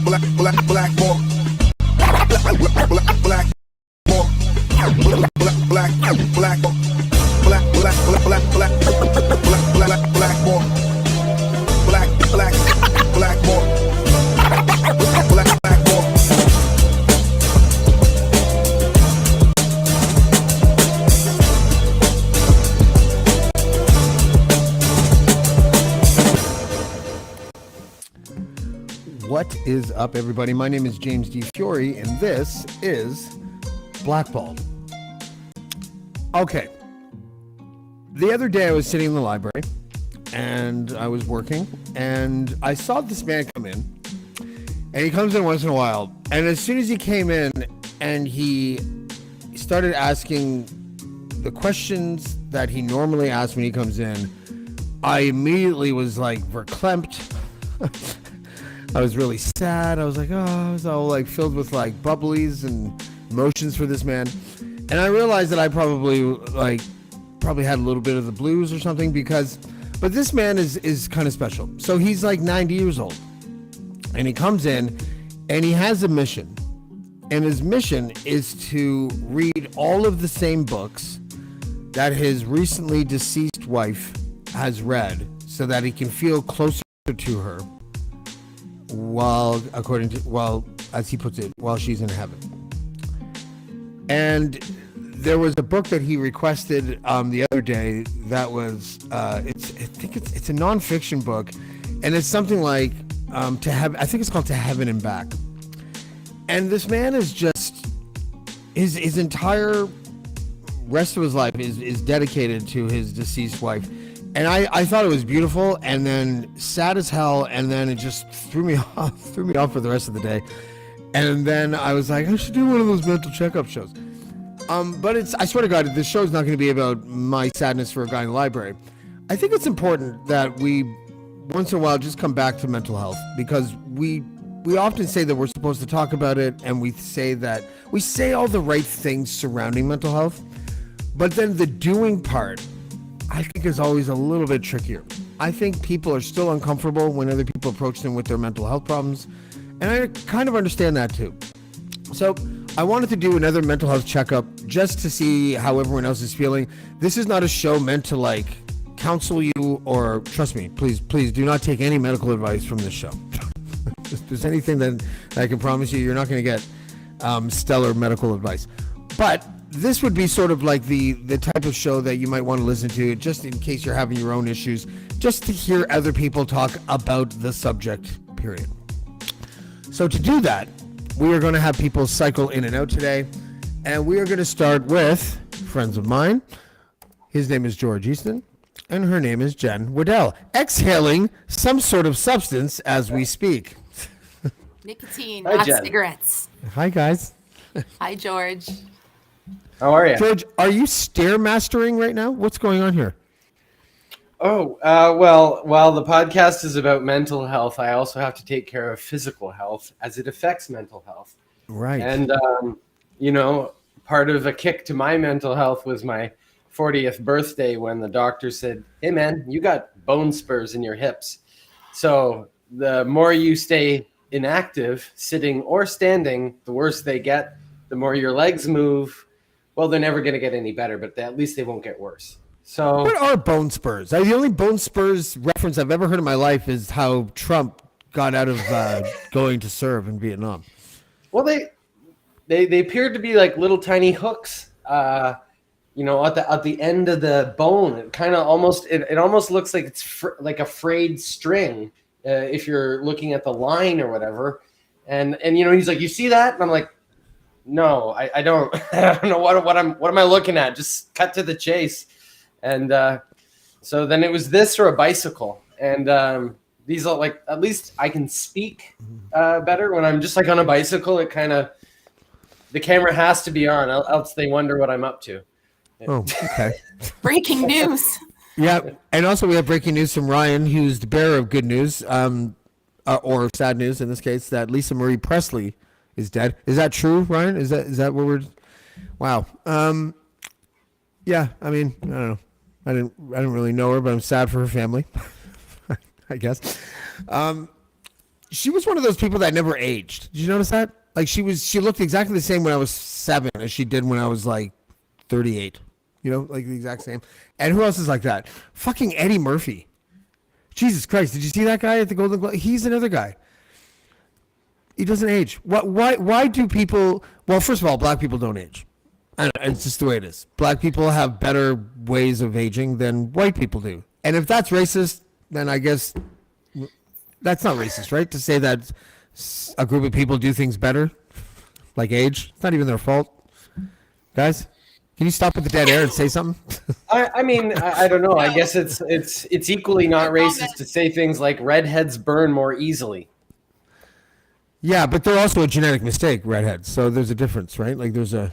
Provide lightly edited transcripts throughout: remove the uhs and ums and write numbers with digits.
Blackballed. What is up, everybody? My name is James D. Fiore, and this is Blackballed. Okay. The other day I was sitting in the library, and I was working, and I saw this man come in, and he comes in once in a while, and as soon as he came in, and he started asking the questions that he normally asks when he comes in, I immediately was like verklempt. I was really sad. I was like, I was all like filled with like bubblies and emotions for this man. And I realized that I probably had a little bit of the blues or something but this man is kind of special. So he's like 90 years old, and he comes in and he has a mission, and his mission is to read all of the same books that his recently deceased wife has read so that he can feel closer to her while as he puts it, while she's in heaven. And there was a book that he requested the other day that was I think it's a nonfiction book, and it's something like I think it's called To Heaven and Back. And this man is just his entire rest of his life is dedicated to his deceased wife. And I thought it was beautiful, and then sad as hell, and then it just threw me off for the rest of the day. And then I was like, I should do one of those mental checkup shows. But I swear to God, this show is not going to be about my sadness for a guy in the library. I think it's important that we, once in a while, just come back to mental health, because we often say that we're supposed to talk about it, and we say all the right things surrounding mental health, but then the doing part, I think, is always a little bit trickier. I think people are still uncomfortable when other people approach them with their mental health problems, and I kind of understand that too. So I wanted to do another mental health checkup just to see how everyone else is feeling. This is not a show meant to like counsel you, or trust me, please do not take any medical advice from this show. If there's anything that I can promise you, you're not going to get stellar medical advice. But this would be sort of like the type of show that you might want to listen to just in case you're having your own issues, just to hear other people talk about the subject, period. So to do that, we are going to have people cycle in and out today, and we are going to start with friends of mine. His name is George Easton, and her name is Jen Waddell, exhaling some sort of substance as we speak. Nicotine, Hi, not Jen. cigarettes. Hi, guys. Hi, George. How are you? George, are you stairmastering right now? What's going on here? Well, while the podcast is about mental health, I also have to take care of physical health as it affects mental health. Right. And, part of a kick to my mental health was my 40th birthday when the doctor said, hey, man, you got bone spurs in your hips. So the more you stay inactive, sitting or standing, the worse they get. The more your legs move, well, they're never going to get any better, but at least they won't get worse. So, what are bone spurs? The only bone spurs reference I've ever heard in my life is how Trump got out of going to serve in Vietnam. Well, they appeared to be like little tiny hooks, at the end of the bone. It kind of almost looks like it's like a frayed string if you're looking at the line or whatever. And he's like, you see that? And I'm like, no, I don't. I don't know what am I looking at? Just cut to the chase. And so then it was this or a bicycle. And these are like, at least I can speak better when I'm just like on a bicycle. It kind of, the camera has to be on, else they wonder what I'm up to. Oh, okay. Breaking news. Yeah, and also we have breaking news from Ryan, who's the bearer of good news, or sad news in this case, that Lisa Marie Presley is dead. Is that true, Ryan? Is that what we're? Wow. Yeah. I mean, I don't know. I didn't really know her, but I'm sad for her family. I guess. she was one of those people that never aged. Did you notice that? Like she looked exactly the same when I was 7 as she did when I was like 38. You know, like the exact same. And who else is like that? Fucking Eddie Murphy. Jesus Christ! Did you see that guy at the Golden Globe? He's another guy. He doesn't age. Why do people? Well, first of all, black people don't age. And it's just the way it is. Black people have better ways of aging than white people do. And if that's racist, then I guess that's not racist, right? To say that a group of people do things better, like age, it's not even their fault. Guys, can you stop with the dead air and say something? I mean, I don't know. I guess it's equally not racist to say things like redheads burn more easily. Yeah, but they're also a genetic mistake, redheads. So there's a difference, right? Like there's a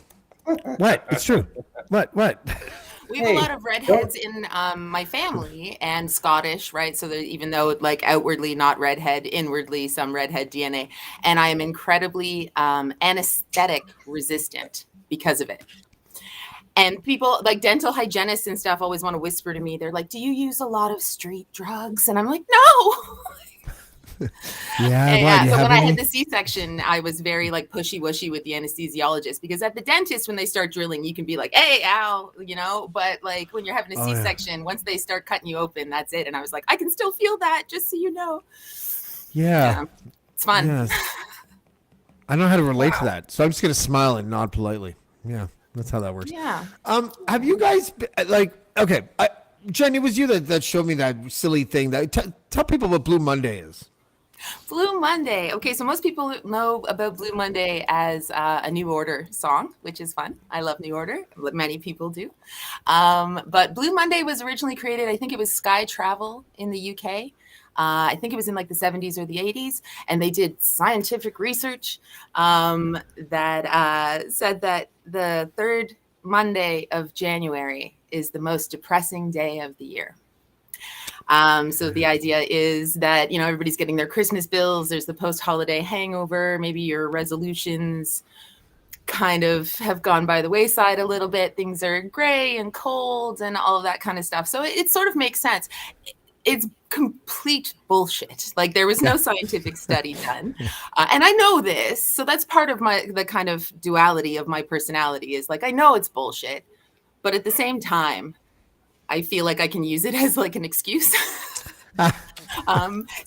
what? It's true. What? We have a lot of redheads in my family and Scottish, right? So even though like outwardly not redhead, inwardly some redhead DNA, and I am incredibly anesthetic resistant because of it. And people like dental hygienists and stuff always want to whisper to me. They're like, "Do you use a lot of street drugs?" And I'm like, "No." Yeah. So when I had the C-section, I was very like pushy-washy with the anesthesiologist because at the dentist, when they start drilling, you can be like, "Hey, ow," you know. But like when you're having a C-section, once they start cutting you open, that's it. And I was like, I can still feel that, just so you know. Yeah. It's fun. Yes. I don't know how to relate to that, so I'm just gonna smile and nod politely. Yeah, that's how that works. Yeah. Have you guys like? Okay, Jen, it was you that showed me that silly thing. Tell people what Blue Monday is. Blue Monday. Okay, so most people know about Blue Monday as a New Order song, which is fun. I love New Order. Many people do. But Blue Monday was originally created, I think it was Sky Travel in the UK. I think it was in like the 70s or the 80s. And they did scientific research that said that the third Monday of January is the most depressing day of the year. So the idea is that, everybody's getting their Christmas bills. There's the post-holiday hangover. Maybe your resolutions kind of have gone by the wayside a little bit. Things are gray and cold and all of that kind of stuff. So it sort of makes sense. It's complete bullshit. Like there was no scientific study done. And I know this. So that's part of the kind of duality of my personality is like, I know it's bullshit, but at the same time, I feel like I can use it as like an excuse.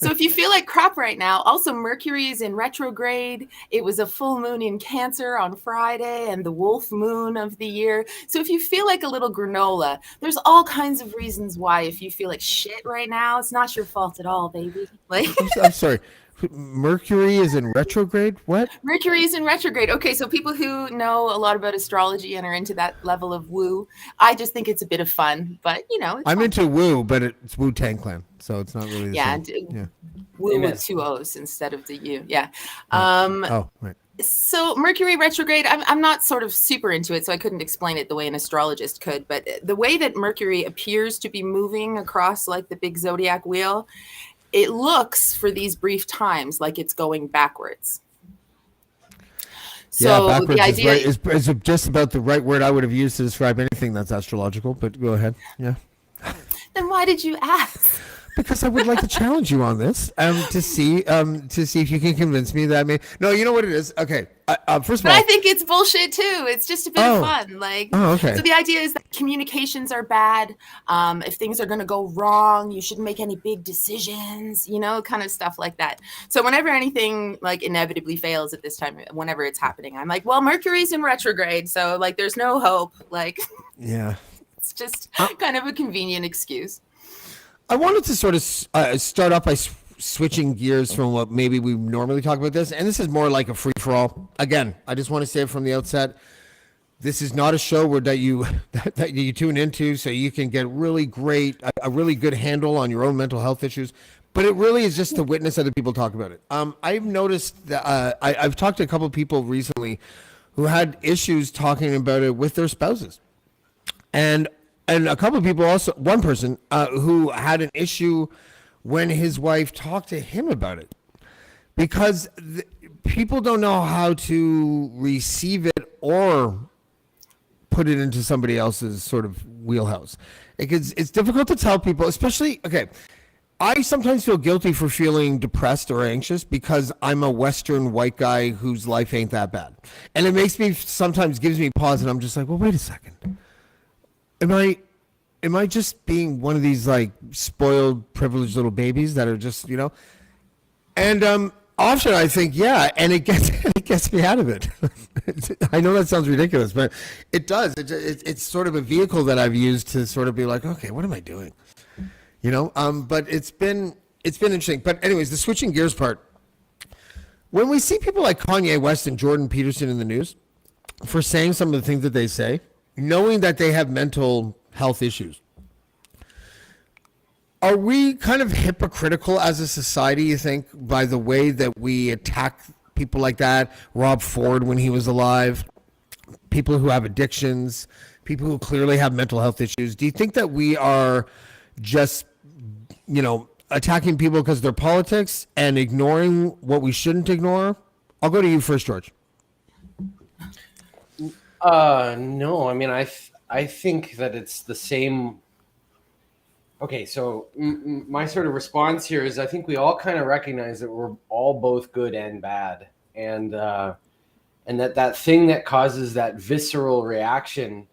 So if you feel like crap right now, also Mercury is in retrograde. It was a full moon in Cancer on Friday and the wolf moon of the year. So if you feel like a little granola, there's all kinds of reasons why if you feel like shit right now, it's not your fault at all, baby. Like I'm sorry. Mercury is in retrograde? What? Mercury is in retrograde. Okay, so people who know a lot about astrology and are into that level of woo, I just think it's a bit of fun. But, it's I'm fun. into woo, but it's Wu-Tang Clan, so it's not really the same. Yeah. Woo with 2 O's instead of the U. Yeah. Right. So Mercury retrograde, I'm not sort of super into it, so I couldn't explain it the way an astrologist could. But the way that Mercury appears to be moving across like the big zodiac wheel, it looks for these brief times like it's going backwards. So backwards the idea is just about the right word I would have used to describe anything that's astrological, but go ahead. Yeah. Then why did you ask? Because I would like to challenge you on this, to see if you can convince me that no, you know what it is. Okay, first of all, I think it's bullshit too. It's just a bit of fun. Okay. So the idea is that communications are bad. If things are going to go wrong, you shouldn't make any big decisions. Kind of stuff like that. So whenever anything like inevitably fails at this time, whenever it's happening, I'm like, well, Mercury's in retrograde, so like there's no hope. Like, yeah, it's just kind of a convenient excuse. I wanted to sort of start off by switching gears from what maybe we normally talk about this, and this is more like a free-for-all. Again, I just want to say it from the outset, this is not a show that you tune into so you can get a really good handle on your own mental health issues, but it really is just to witness other people talk about it. I've noticed that I've talked to a couple of people recently who had issues talking about it with their spouses, and a couple of people also, one person who had an issue when his wife talked to him about it because people don't know how to receive it or put it into somebody else's sort of wheelhouse. It's difficult to tell people, especially, okay, I sometimes feel guilty for feeling depressed or anxious because I'm a Western white guy whose life ain't that bad. And it makes me, sometimes gives me pause, and I'm just like, well, wait a second. Am I just being one of these like spoiled, privileged little babies that are just, and often I think, yeah, and it gets me out of it. I know that sounds ridiculous, but it does. It's sort of a vehicle that I've used to sort of be like, okay, what am I doing? But it's been interesting. But anyways, the switching gears part. When we see people like Kanye West and Jordan Peterson in the news for saying some of the things that they say, knowing that they have mental health issues, are we kind of hypocritical as a society, you think, by the way that we attack people like that? Rob Ford when he was alive, people who have addictions, people who clearly have mental health issues. Do you think that we are just attacking people because of their politics and ignoring what we shouldn't ignore? I'll go to you first, George. No, I mean, I think that it's the same. Okay, so my sort of response here is I think we all kind of recognize that we're all both good and bad, and that thing that causes that visceral reaction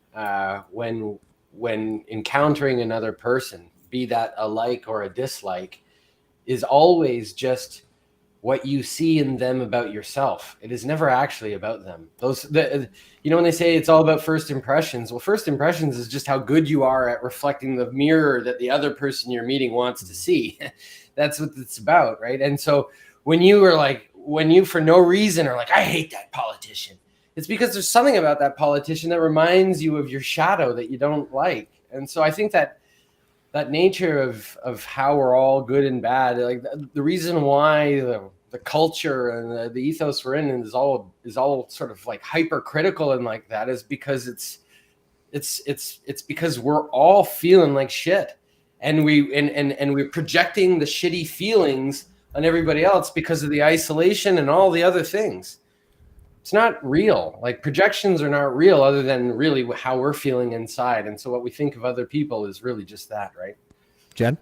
when encountering another person, be that a like or a dislike, is always just what you see in them about yourself. It is never actually about them. When they say it's all about first impressions, well, first impressions is just how good you are at reflecting the mirror that the other person you're meeting wants to see. That's what it's about, right? And so when you for no reason are like, I hate that politician, it's because there's something about that politician that reminds you of your shadow that you don't like. And so I think that nature of how we're all good and bad, like the reason why the culture and the ethos we're in is all sort of like hypercritical and like that, is because it's because we're all feeling like shit, and we're projecting the shitty feelings on everybody else because of the isolation and all the other things. It's not real. Like, projections are not real other than really how we're feeling inside. And so what we think of other people is really just that, right? Jen?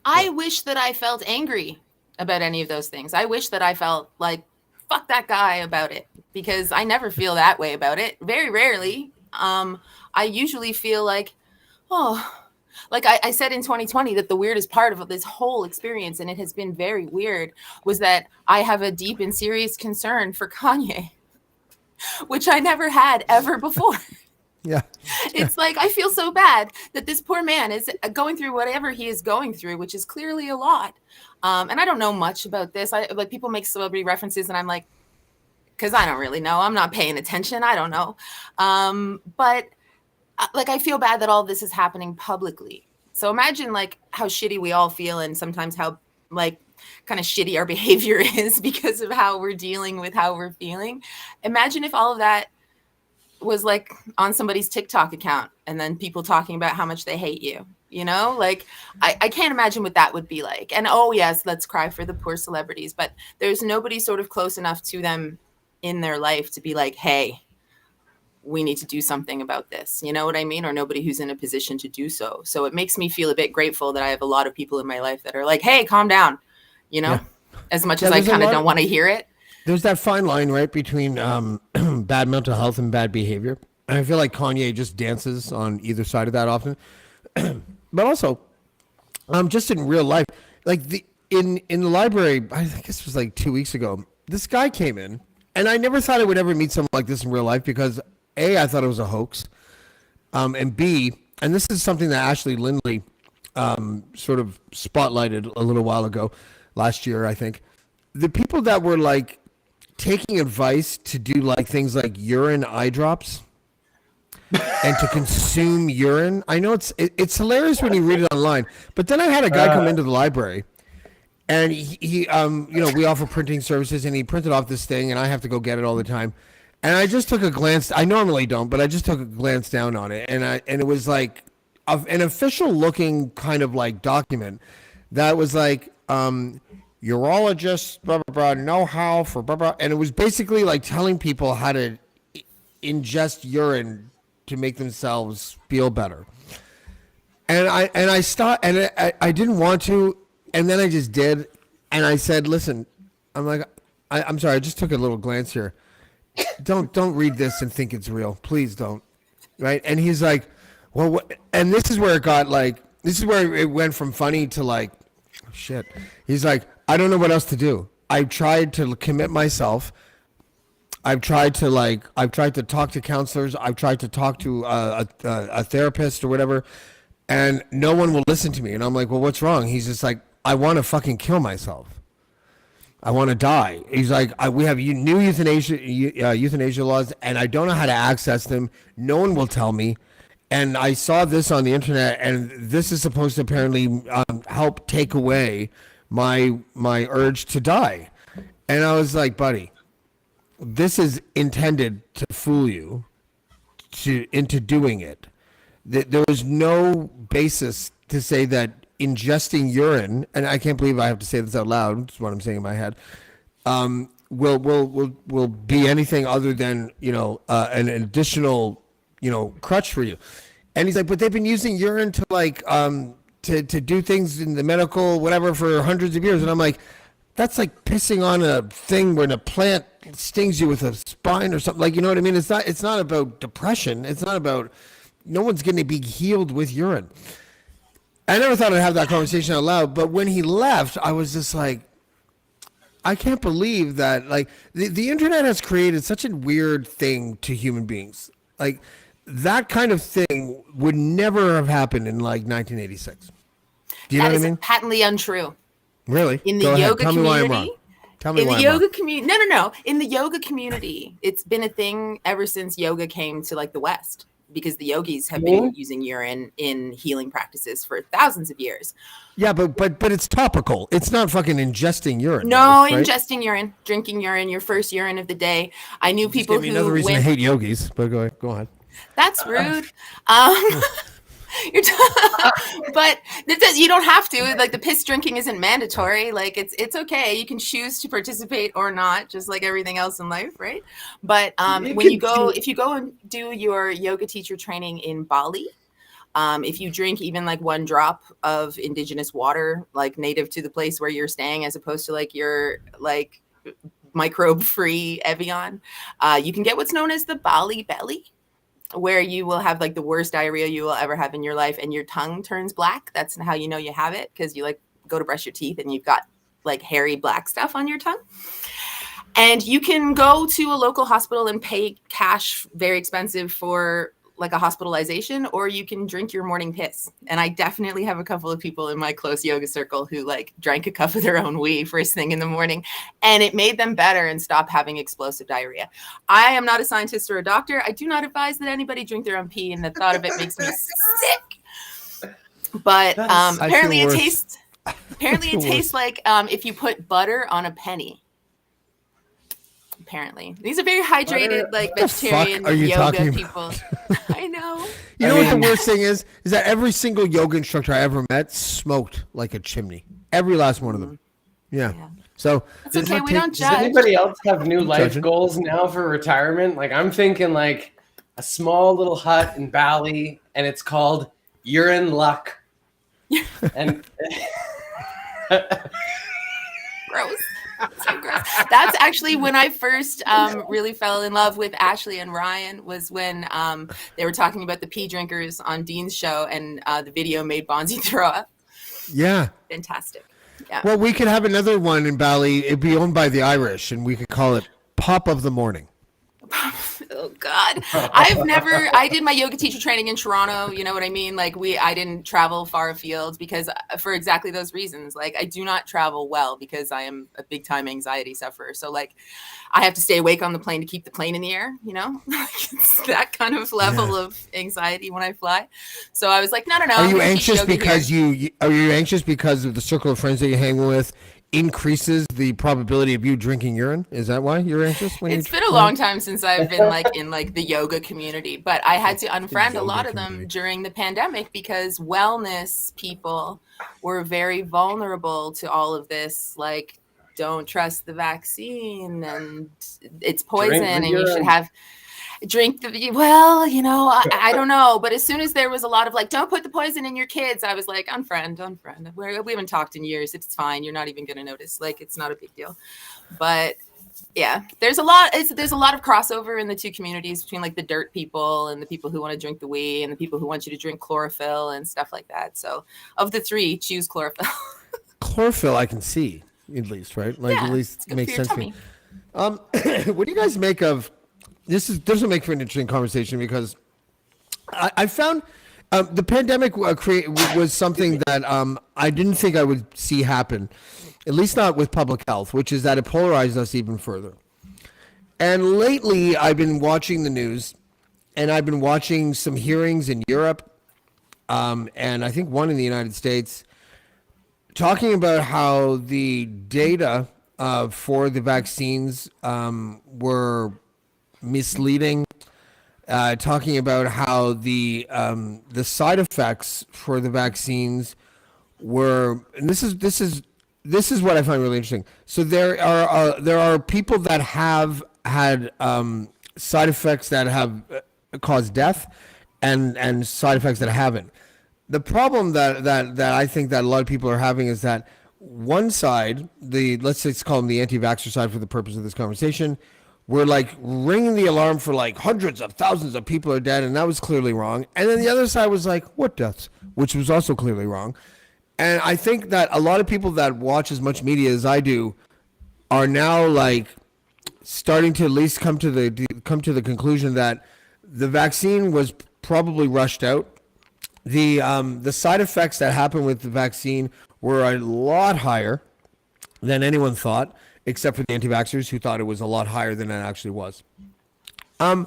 I wish that I felt angry about any of those things. I wish that I felt like, fuck that guy about it, because I never feel that way about it. Very rarely. I usually feel like, like I said in 2020, that the weirdest part of this whole experience, and it has been very weird, was that I have a deep and serious concern for Kanye, which I never had ever before. Yeah. It's like, I feel so bad that this poor man is going through whatever he is going through, which is clearly a lot. And I don't know much about this. Like, people make celebrity references, and I'm like, because I don't really know. I'm not paying attention. I don't know. But like, I feel bad that all this is happening publicly. So imagine like how shitty we all feel, and sometimes how like kind of shitty our behavior is because of how we're dealing with how we're feeling. Imagine if all of that was like on somebody's TikTok account, and then people talking about how much they hate you, like I can't imagine what that would be like. And oh yes, let's cry for the poor celebrities, but there's nobody sort of close enough to them in their life to be like, hey, we need to do something about this. You know what I mean? Or nobody who's in a position to do so. So it makes me feel a bit grateful that I have a lot of people in my life that are like, hey, calm down, Yeah. as much as I kind of don't want to hear it. There's that fine line, right, between bad mental health and bad behavior. And I feel like Kanye just dances on either side of that often. But also, just in real life, like in the library, I guess it was like 2 weeks ago, this guy came in, and I never thought I would ever meet someone like this in real life because A, I thought it was a hoax, and B, and this is something that Ashley Lindley sort of spotlighted a little while ago, last year, I think. The people that were like taking advice to do like things like urine eye drops and to consume urine. I know it's hilarious when you read it online, but then I had a guy come into the library, and he we offer printing services, and he printed off this thing, and I have to go get it all the time. And I just took a glance. I normally don't, but I just took a glance down on it, and it was like an official looking kind of like document that was like urologists blah blah blah know-how for blah blah, and it was basically like telling people how to ingest urine to make themselves feel better. I stopped, and I didn't want to, and then I just did, and I said, listen, I'm like, I'm sorry, I just took a little glance here. Don't read this and think it's real, please don't. Right? And he's like, well, what? And this is where it got like, this is where it went from funny to like, oh, shit. He's like, I don't know what else to do. I tried to commit myself. I've tried to talk to counselors. I've tried to talk to a therapist or whatever, and no one will listen to me. And I'm like, well, what's wrong? He's just like, I want to fucking kill myself. I want to die. He's like, we have new euthanasia laws, and I don't know how to access them. No one will tell me. And I saw this on the internet, and this is supposed to apparently help take away my urge to die. And I was like, buddy, this is intended to fool you into doing it. There is no basis to say that ingesting urine, and I can't believe I have to say this out loud, it's what I'm saying in my head, will be anything other than, an additional, crutch for you. And he's like, but they've been using urine to like, to do things in the medical, whatever, for hundreds of years. And I'm like, that's like pissing on a thing when a plant stings you with a spine or something. Like, you know what I mean? It's not about depression. It's not about, no one's going to be healed with urine. I never thought I'd have that conversation out loud, but when he left, I was just like, I can't believe that, like, the internet has created such a weird thing to human beings. Like, that kind of thing would never have happened in, like, 1986. Do you know what I mean? That is patently untrue. Really? In the yoga Tell me why I'm community, wrong. Tell me why I'm wrong. No. In the yoga community, it's been a thing ever since yoga came to like the West, because the yogis have been using urine in healing practices for thousands of years. Yeah, but it's topical. It's not fucking ingesting urine. No, right? ingesting urine, drinking urine, your first urine of the day. I knew people who another reason I hate yogis, but go ahead. That's rude. But you don't have to. Like, the piss drinking isn't mandatory. Like, it's okay. You can choose to participate or not, just like everything else in life, right? But if you go and do your yoga teacher training in Bali, if you drink even like one drop of indigenous water, like native to the place where you're staying, as opposed to like your like microbe-free Evian, you can get what's known as the Bali belly, where you will have like the worst diarrhea you will ever have in your life, and your tongue turns black. That's how you know you have it, because you like go to brush your teeth and you've got like hairy black stuff on your tongue. And you can go to a local hospital and pay cash, very expensive, for like a hospitalization, or you can drink your morning piss. And I definitely have a couple of people in my close yoga circle who like drank a cup of their own wee first thing in the morning, and it made them better and stop having explosive diarrhea. I am not a scientist or a doctor. I do not advise that anybody drink their own pee, and the thought of it makes me sick. But apparently it tastes like if you put butter on a penny. Apparently, these are very hydrated, like vegetarian yoga people. I know. You know what the worst thing is that every single yoga instructor I ever met smoked like a chimney. Every last one of them. Yeah. So it's okay. We don't judge. Does anybody else have new life goals now for retirement? Like, I'm thinking like a small little hut in Bali, and it's called Urine Luck. And gross. So gross. That's actually when I first really fell in love with Ashley and Ryan, was when they were talking about the pee drinkers on Dean's show, and the video made Bonzi throw up. Yeah. Fantastic. Yeah. Well, we could have another one in Bali. It'd be owned by the Irish, and we could call it Pop of the Morning. Oh God. I did my yoga teacher training in Toronto. You know what I mean? Like I didn't travel far afield because for exactly those reasons. Like, I do not travel well because I am a big time anxiety sufferer. So like, I have to stay awake on the plane to keep the plane in the air, it's that kind of level of anxiety when I fly. So I was like, no. Are you anxious because are you anxious because of the circle of friends that you hang with increases the probability of you drinking urine? Is that why you're anxious? It's been a long time since I've been like in like the yoga community, but I had to unfriend a lot of them during the pandemic because wellness people were very vulnerable to all of this. Like, don't trust the vaccine and it's poison and you should have. drink the, well, I don't know. But as soon as there was a lot of like, don't put the poison in your kids, I was like, unfriend. We haven't talked in years. It's fine. You're not even going to notice. Like, it's not a big deal. But yeah, there's a lot of crossover in the two communities between like the dirt people and the people who want to drink the wee and the people who want you to drink chlorophyll and stuff like that. So of the three, choose chlorophyll. Chlorophyll, I can see at least, right? Like at least makes sense to me. What do you guys make of this? This will make for an interesting conversation because I found the pandemic was something that I didn't think I would see happen, at least not with public health, which is that it polarized us even further. And lately, I've been watching the news, and I've been watching some hearings in Europe, and I think one in the United States, talking about how the data for the vaccines were misleading. Talking about how the side effects for the vaccines were, and this is what I find really interesting. So there are people that have had side effects that have caused death, and side effects that haven't. The problem that I think that a lot of people are having is that one side, let's say, let's call them the anti-vaxxer side for the purpose of this conversation, we're like ringing the alarm for like hundreds of thousands of people are dead, and that was clearly wrong. And then the other side was like, what deaths? Which was also clearly wrong. And I think that a lot of people that watch as much media as I do are now like starting to at least come to the conclusion that the vaccine was probably rushed out. The side effects that happened with the vaccine were a lot higher than anyone thought, except for the anti-vaxxers who thought it was a lot higher than it actually was. Do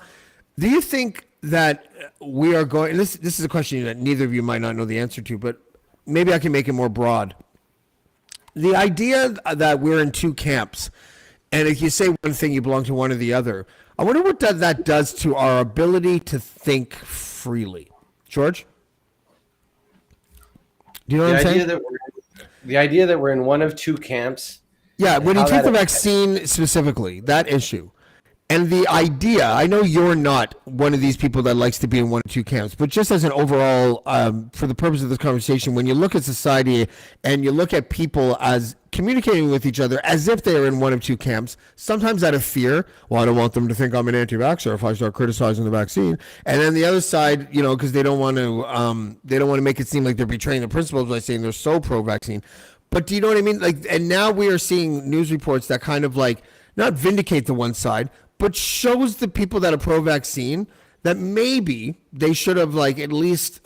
you think that we are going, and this is a question that neither of you might not know the answer to, but maybe I can make it more broad. The idea that we're in two camps, and if you say one thing, you belong to one or the other, I wonder what that does to our ability to think freely. George? Do you know what I'm saying? The idea that we're in one of two camps. Yeah, when you take the vaccine specifically, that issue, and the idea, I know you're not one of these people that likes to be in one or two camps, but just as an overall, for the purpose of this conversation, when you look at society and you look at people as communicating with each other as if they are in one of two camps, sometimes out of fear, well, I don't want them to think I'm an anti-vaxxer if I start criticizing the vaccine, and then the other side, because they don't want to make it seem like they're betraying the principles by saying they're so pro-vaccine. But do you know what I mean? Like, and now we are seeing news reports that kind of like not vindicate the one side, but shows the people that are pro-vaccine that maybe they should have like at least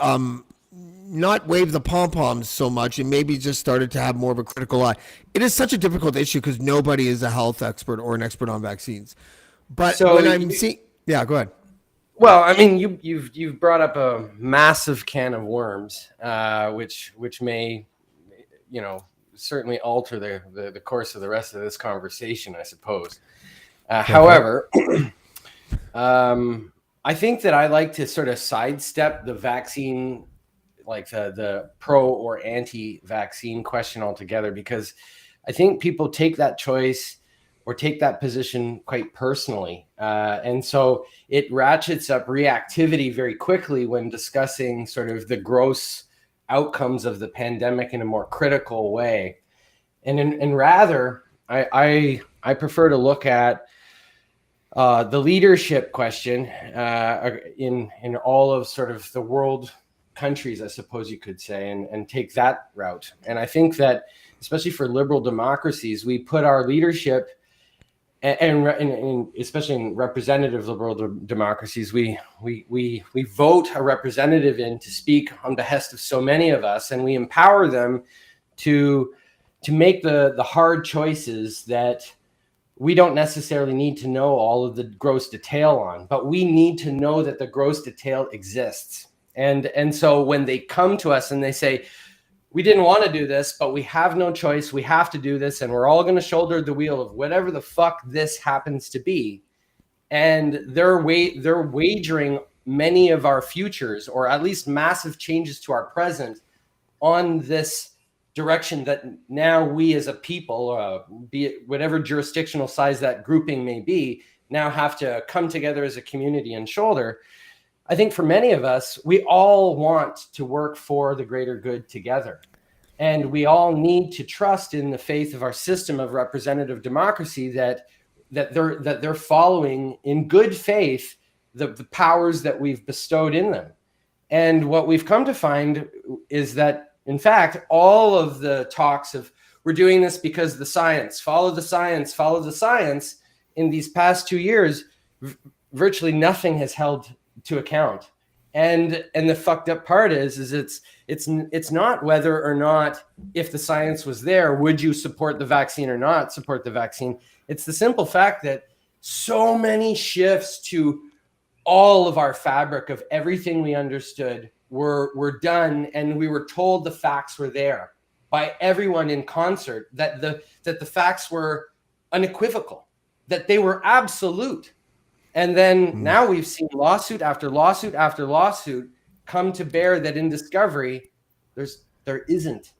not waved the pom-poms so much and maybe just started to have more of a critical eye. It is such a difficult issue because nobody is a health expert or an expert on vaccines. But so when I'm seeing, yeah, go ahead. Well, I mean, you've brought up a massive can of worms, which may, certainly alter the course of the rest of this conversation, I suppose. However, I think that I like to sort of sidestep the vaccine, like the pro or anti-vaccine question altogether, because I think people take that choice or take that position quite personally. And so it ratchets up reactivity very quickly when discussing sort of the gross outcomes of the pandemic in a more critical way. And rather, I prefer to look at the leadership question in all of sort of the world countries, I suppose you could say, and take that route. And I think that, especially for liberal democracies, we put our leadership, and especially in representative liberal democracies, we vote a representative in to speak on behest of so many of us, and we empower them to make the hard choices that we don't necessarily need to know all of the gross detail on, but we need to know that the gross detail exists. And so when they come to us and they say, we didn't want to do this, but we have no choice, we have to do this, and we're all going to shoulder the wheel of whatever the fuck this happens to be. And they're wagering many of our futures, or at least massive changes to our present, on this direction that now we as a people, be it whatever jurisdictional size that grouping may be, now have to come together as a community and shoulder. I think for many of us, we all want to work for the greater good together. And we all need to trust in the faith of our system of representative democracy that they're following in good faith the powers that we've bestowed in them. And what we've come to find is that, in fact, all of the talks of we're doing this because the science, follow the science, in these past 2 years, virtually nothing has held to account. And the fucked up part is it's not whether or not, if the science was there, would you support the vaccine or not support the vaccine? It's the simple fact that so many shifts to all of our fabric of everything we understood were done, and we were told the facts were there by everyone in concert, that the facts were unequivocal, that they were absolute. And then now we've seen lawsuit after lawsuit after lawsuit come to bear that in discovery, there isn't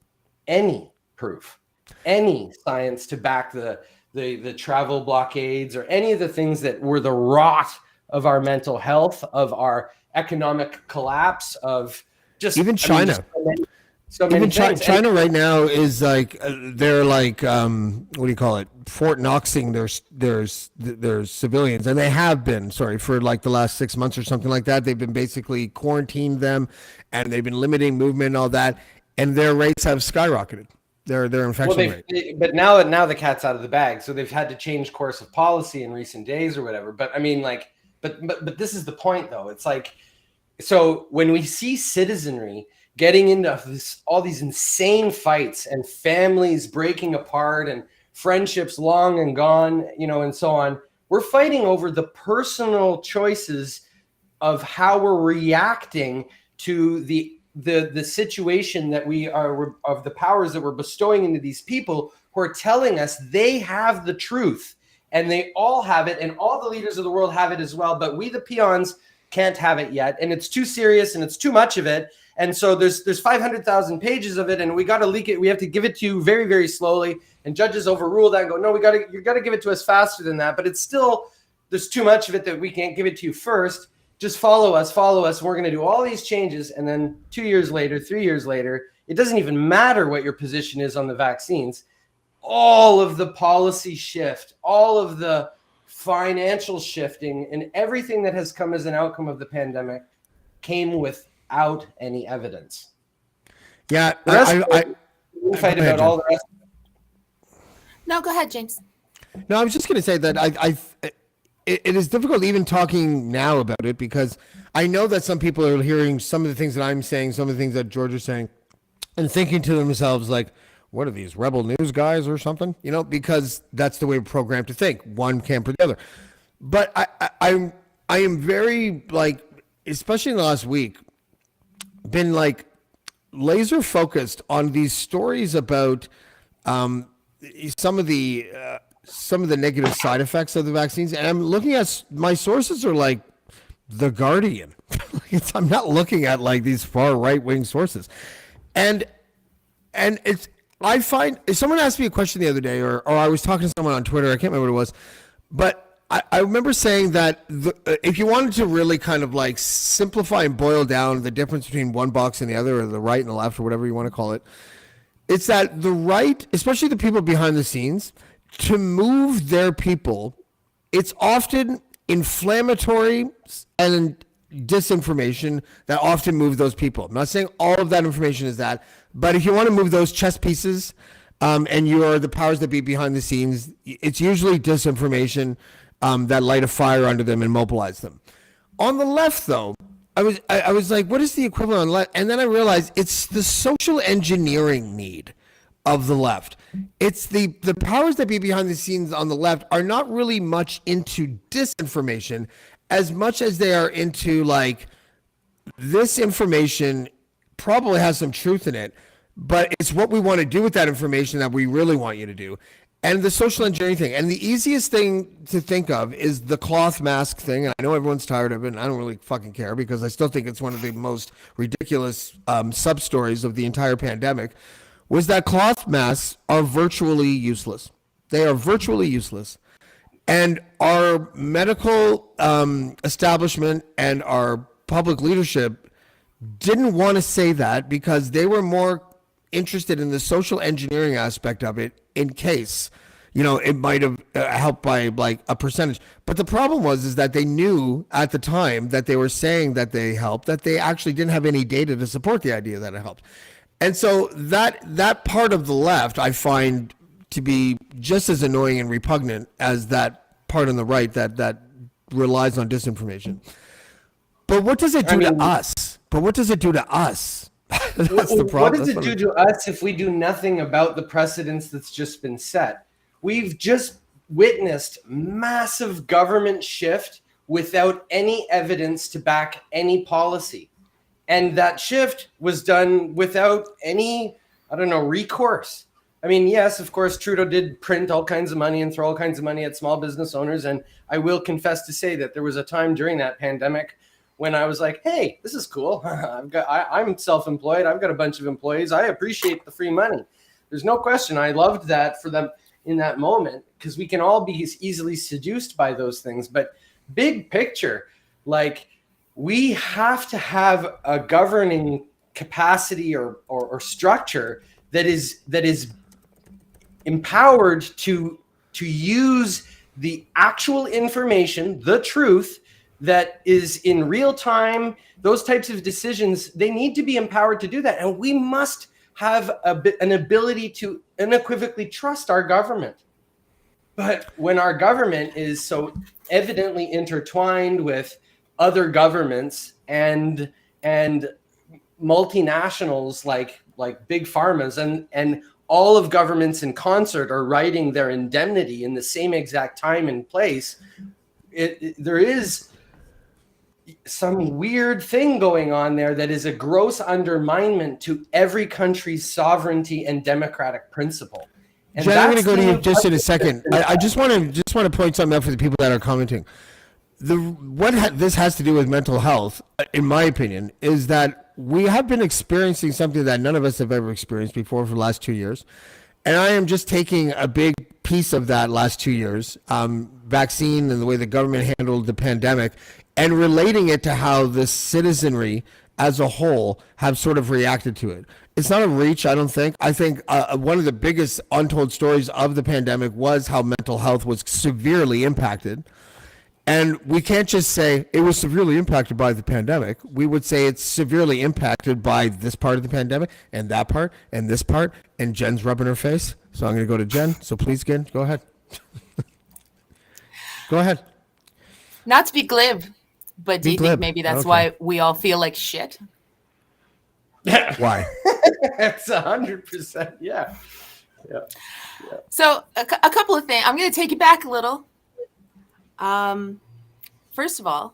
any proof, any science to back the travel blockades or any of the things that were the rot of our mental health, of our economic collapse, of just even China. So many things. China right now is like they're like what do you call it? Fort Knoxing their civilians, and they have been for like the last 6 months or something like that. They've been basically quarantined them, and they've been limiting movement and all that, and their rates have skyrocketed. Their infection rate. But now the cat's out of the bag, so they've had to change course of policy in recent days or whatever. But I mean, like, but this is the point though. It's like, so when we see citizenry getting into all these insane fights and families breaking apart and friendships long and gone, and so on, we're fighting over the personal choices of how we're reacting to the situation that we are, of the powers that we're bestowing into these people who are telling us they have the truth, and they all have it, and all the leaders of the world have it as well, but we the peons can't have it yet, and it's too serious and it's too much of it. And so there's 500,000 pages of it, and we got to leak it. We have to give it to you very, very slowly. And judges overrule that and go, no, you got to give it to us faster than that. But it's still, there's too much of it that we can't give it to you first. Just follow us. And we're going to do all these changes. And then 2 years later, 3 years later, it doesn't even matter what your position is on the vaccines. All of the policy shift, all of the financial shifting, and everything that has come as an outcome of the pandemic came without any evidence. Yeah, I fight about all the rest. No, go ahead, James. No, I was just going to say that it is difficult even talking now about it, because I know that some people are hearing some of the things that I'm saying, some of the things that George is saying, and thinking to themselves like, what are these rebel news guys or something? Because that's the way we're programmed to think. One camp or the other. But I am very, like, especially in the last week, been like laser focused on these stories about some of the negative side effects of the vaccines, and I'm looking at, my sources are like The Guardian. I'm not looking at like these far right wing sources, and it's, I find, if someone asked me a question the other day, or I was talking to someone on Twitter, I can't remember what it was, but I remember saying that if you wanted to really kind of like simplify and boil down the difference between one box and the other, or the right and the left, or whatever you want to call it, it's that the right, especially the people behind the scenes, to move their people, it's often inflammatory and disinformation that often move those people. I'm not saying all of that information is that, but if you want to move those chess pieces, and you are the powers that be behind the scenes, it's usually disinformation that light a fire under them and mobilize them. On the left, though, I was like, what is the equivalent on the left? And then I realized it's the social engineering need of the left. It's the powers that be behind the scenes on the left are not really much into disinformation as much as they are into like, this information probably has some truth in it, but it's what we want to do with that information that we really want you to do. And the social engineering thing. And the easiest thing to think of is the cloth mask thing. And I know everyone's tired of it, and I don't really fucking care, because I still think it's one of the most ridiculous sub-stories of the entire pandemic, was that cloth masks are virtually useless. They are virtually useless. And our medical establishment and our public leadership didn't want to say that because they were more interested in the social engineering aspect of it in case, it might have helped by like a percentage. But the problem is that they knew at the time that they were saying that they helped, that they actually didn't have any data to support the idea that it helped. And so that part of the left I find to be just as annoying and repugnant as that part on the right that relies on disinformation. But what does it do to us? That's the problem. What does it do to us if we do nothing about the precedents that's just been set? We've just witnessed massive government shift without any evidence to back any policy. And that shift was done without any, recourse. I mean, yes, of course, Trudeau did print all kinds of money and throw all kinds of money at small business owners. And I will confess to say that there was a time during that pandemic when I was like, hey, this is cool. I'm self-employed. I've got a bunch of employees. I appreciate the free money. There's no question. I loved that for them in that moment because we can all be easily seduced by those things. But big picture, like we have to have a governing capacity or structure that is empowered to use the actual information, the truth, that is in real time. Those types of decisions, they need to be empowered to do that. And we must have an ability to unequivocally trust our government. But when our government is so evidently intertwined with other governments and multinationals like big pharmas and all of governments in concert are writing their indemnity in the same exact time and place, there is some weird thing going on there that is a gross underminement to every country's sovereignty and democratic principle. And Jen, I'm going to go to you just in a second. I just want to point something out for the people that are commenting. This has to do with mental health, in my opinion, is that we have been experiencing something that none of us have ever experienced before for the last 2 years. And I am just taking a big piece of that last 2 years, vaccine and the way the government handled the pandemic, and relating it to how the citizenry as a whole have sort of reacted to it. It's not a reach, I don't think. I think one of the biggest untold stories of the pandemic was how mental health was severely impacted. And we can't just say it was severely impacted by the pandemic. We would say it's severely impacted by this part of the pandemic and that part and this part. And Jen's rubbing her face. So I'm going to go to Jen. So please, Jen, go ahead. Go ahead. Not to be glib, but do you think maybe that's why we all feel like shit? Why? That's 100%. Yeah. So a couple of things. I'm going to take you back a little. First of all,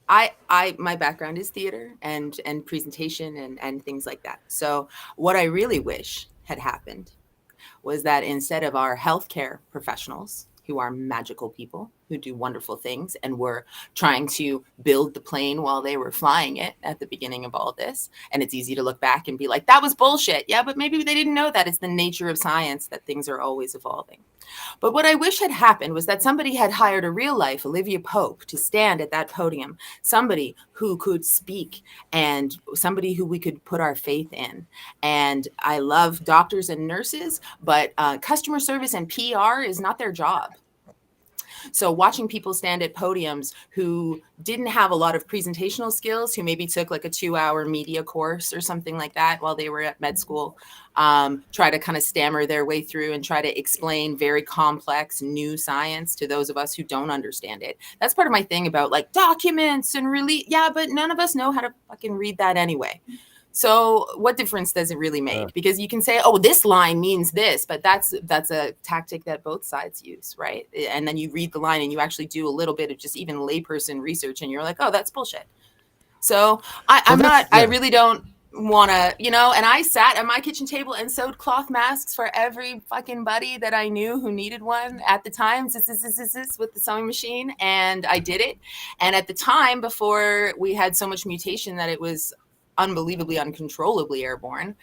my background is theater and presentation and things like that. So what I really wish had happened was that instead of our healthcare professionals, who are magical people who do wonderful things and were trying to build the plane while they were flying it at the beginning of all this. And it's easy to look back and be like, that was bullshit. Yeah, but maybe they didn't know that. It's the nature of science that things are always evolving. But what I wish had happened was that somebody had hired a real life Olivia Pope to stand at that podium, somebody who could speak and somebody who we could put our faith in. And I love doctors and nurses, but customer service and PR is not their job. So watching people stand at podiums who didn't have a lot of presentational skills, who maybe took like a 2-hour media course or something like that while they were at med school, try to kind of stammer their way through and try to explain very complex new science to those of us who don't understand it. That's part of my thing about like documents and really, yeah, but none of us know how to fucking read that anyway. So what difference does it really make? Because you can say, oh, this line means this, but that's a tactic that both sides use, right? And then you read the line and you actually do a little bit of just even layperson research and you're like, oh, that's bullshit. So I really don't want to, and I sat at my kitchen table and sewed cloth masks for every fucking buddy that I knew who needed one at the time, with the sewing machine. And I did it. And at the time, before we had so much mutation that it was unbelievably, uncontrollably airborne,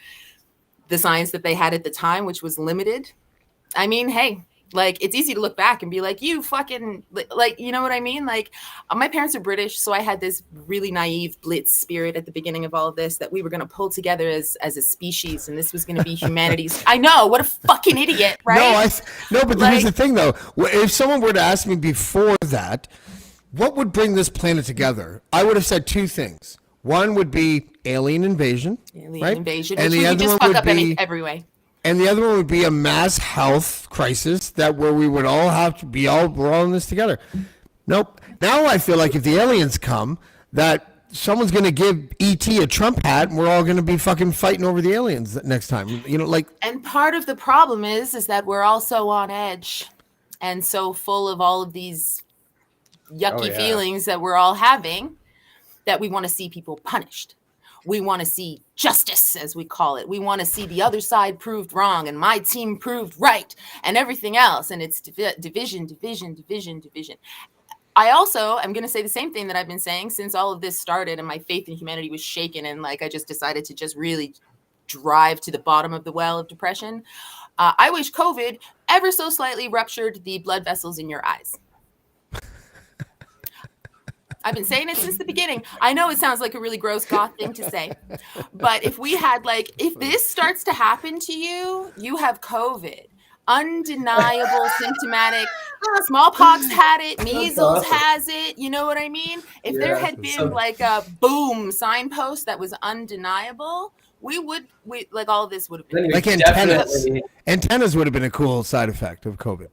the science that they had at the time, which was limited. I mean, hey, Like, it's easy to look back and be like, you fucking, like, you know what I mean? Like, my parents are British, so I had this really naive blitz spirit at the beginning of all of this, that we were going to pull together as a species, and this was going to be humanity's. I know, what a fucking idiot, right? No, but here's the thing, though. If someone were to ask me before that, what would bring this planet together, I would have said two things. One would be alien invasion, right? Invasion, and which the we other just one fuck would up be every way. And the other one would be a mass health crisis, that where we would all have to be we're all in this together. Nope. Now I feel like if the aliens come, that someone's going to give ET a Trump hat, and we're all going to be fucking fighting over the aliens next time. You know, like. And part of the problem is that we're all so on edge and so full of all of these yucky feelings that we're all having, that we want to see people punished. We want to see justice, as we call it. We want to see the other side proved wrong and my team proved right and everything else. And it's division, division, division, division. I also am going to say the same thing that I've been saying since all of this started and my faith in humanity was shaken. And like, I just decided to just really drive to the bottom of the well of depression. I wish COVID ever so slightly ruptured the blood vessels in your eyes. I've been saying it since the beginning. I know it sounds like a really gross goth thing to say, but if we had if this starts to happen to you, you have COVID, undeniable symptomatic. Smallpox had it, measles has it. You know what I mean? If there had been like a boom signpost that was undeniable, we like all of this would have been like antennas. Antennas would have been a cool side effect of COVID.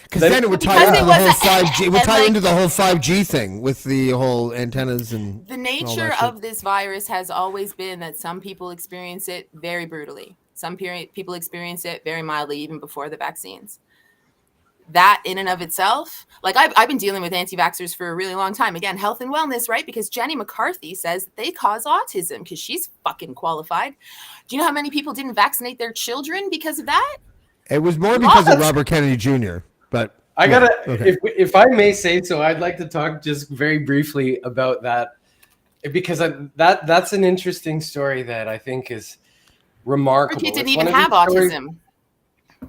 Because then it would tie into the whole 5G. It would tie into the whole 5G thing with the whole antennas and the nature of this virus has always been that some people experience it very brutally. Some people experience it very mildly, even before the vaccines. That in and of itself, like I've been dealing with anti-vaxxers for a really long time. Again, health and wellness, right? Because Jenny McCarthy says that they cause autism because she's fucking qualified. Do you know how many people didn't vaccinate their children because of that? It was more because of Robert Kennedy Jr. But I gotta, if I may say so, I'd like to talk just very briefly about that, because that's an interesting story that I think is remarkable. He didn't even have autism.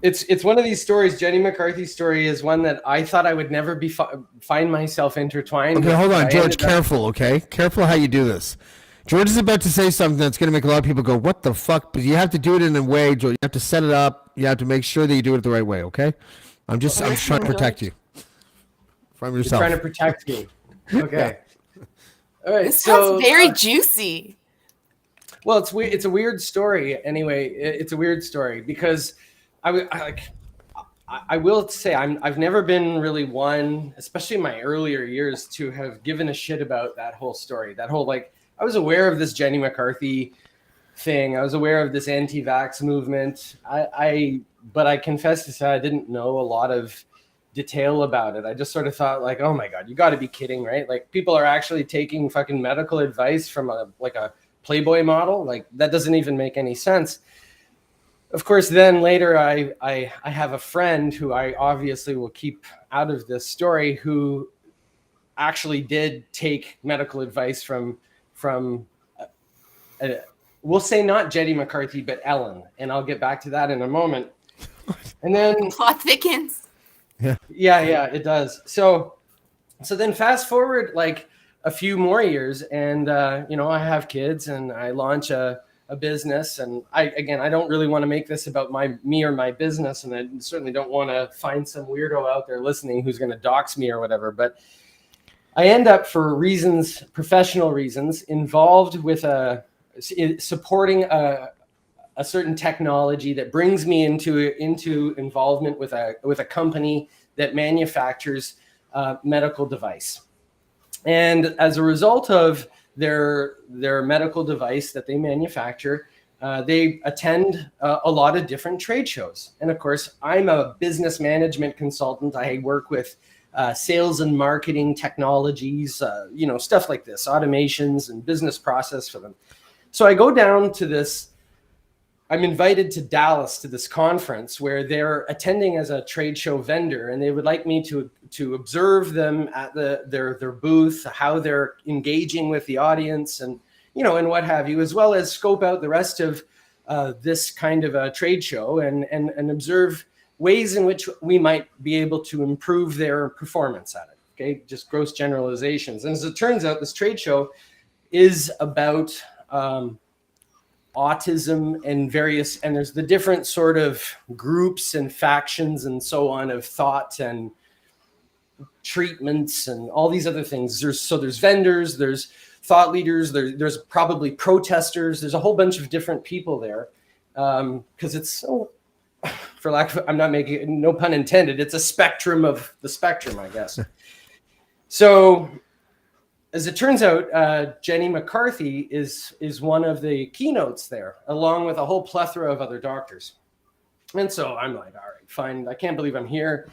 It's one of these stories. Jenny McCarthy's story is one that I thought I would never find myself intertwined. Okay, hold on, George. Careful, okay? Careful how you do this. George is about to say something that's going to make a lot of people go, "What the fuck?" But you have to do it in a way, George. You have to set it up. You have to make sure that you do it the right way, okay? I'm just trying to protect you from yourself. You're trying to protect me. Okay. All right. This sounds very juicy. Well, it's a weird story. Anyway, it's a weird story because I will say I've never been really one, especially in my earlier years, to have given a shit about that whole story. That whole I was aware of this Jenny McCarthy thing. I was aware of this anti-vax movement. But I confess to say I didn't know a lot of detail about it. I just sort of thought oh my God, you got to be kidding, right? Like, people are actually taking fucking medical advice from a Playboy model. Like, that doesn't even make any sense. Of course, then later I have a friend who I obviously will keep out of this story, who actually did take medical advice from we'll say not Jenny McCarthy, but Ellen. And I'll get back to that in a moment. And then plot thickens. Yeah, it does. So then fast forward a few more years, and I have kids, and I launch a business, and I don't really want to make this about me or my business, and I certainly don't want to find some weirdo out there listening who's going to dox me or whatever. But I end up, for professional reasons, involved with supporting a certain technology that brings me into involvement with a company that manufactures medical device. And as a result of their medical device that they manufacture, they attend a lot of different trade shows. And of course, I'm a business management consultant. I work with sales and marketing technologies, stuff like this, automations and business process for them. So I go down to this. I'm invited to Dallas to this conference where they're attending as a trade show vendor, and they would like me to observe them at their booth, how they're engaging with the audience, and and what have you, as well as scope out the rest of this kind of a trade show and observe ways in which we might be able to improve their performance at it. Okay, just gross generalizations. And as it turns out, this trade show is about autism and there's the different sort of groups and factions and so on of thought and treatments and all these other things. There's vendors, there's thought leaders, there's probably protesters, there's a whole bunch of different people there, because it's so, for lack of, I'm not making, no pun intended, it's a spectrum of the spectrum, I guess. So as it turns out, Jenny McCarthy is one of the keynotes there, along with a whole plethora of other doctors. And so I'm like, all right, fine. I can't believe I'm here.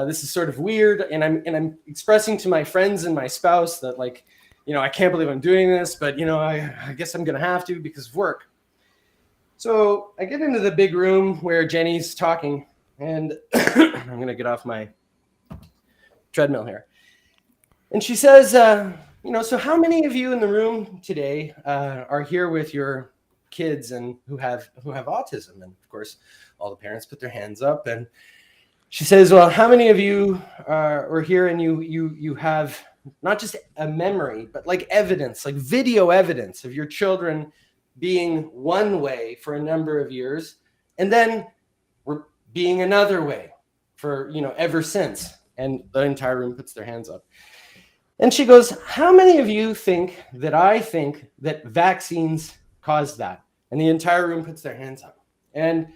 This is sort of weird. And I'm expressing to my friends and my spouse that, like, I can't believe I'm doing this, but I guess I'm going to have to because of work. So I get into the big room where Jenny's talking, and I'm going to get off my treadmill here. And she says, so how many of you in the room today are here with your kids and who have autism? And of course, all the parents put their hands up. And she says, well, how many of you are here and you have not just a memory, but like evidence, like video evidence of your children being one way for a number of years, and then we're being another way for, ever since? And the entire room puts their hands up. And she goes, how many of you think that I think that vaccines caused that? And the entire room puts their hands up. And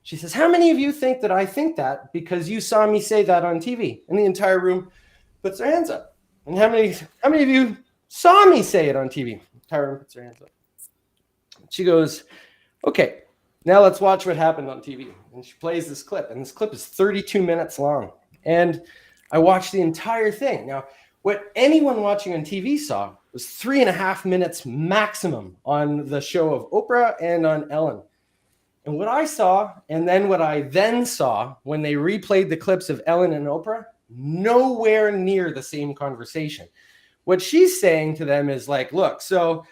she says, how many of you think that I think that because you saw me say that on TV? And the entire room puts their hands up. And how many of you saw me say it on TV? The entire room puts their hands up. She goes, okay, now let's watch what happened on TV. And she plays this clip. And this clip is 32 minutes long. And I watched the entire thing. Now, what anyone watching on TV saw was 3.5 minutes maximum on the show of Oprah and on Ellen. And what I saw, and then what I then saw when they replayed the clips of Ellen and Oprah, nowhere near the same conversation. What she's saying to them is like, look, so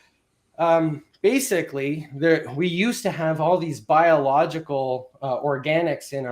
basically we used to have all these biological organics in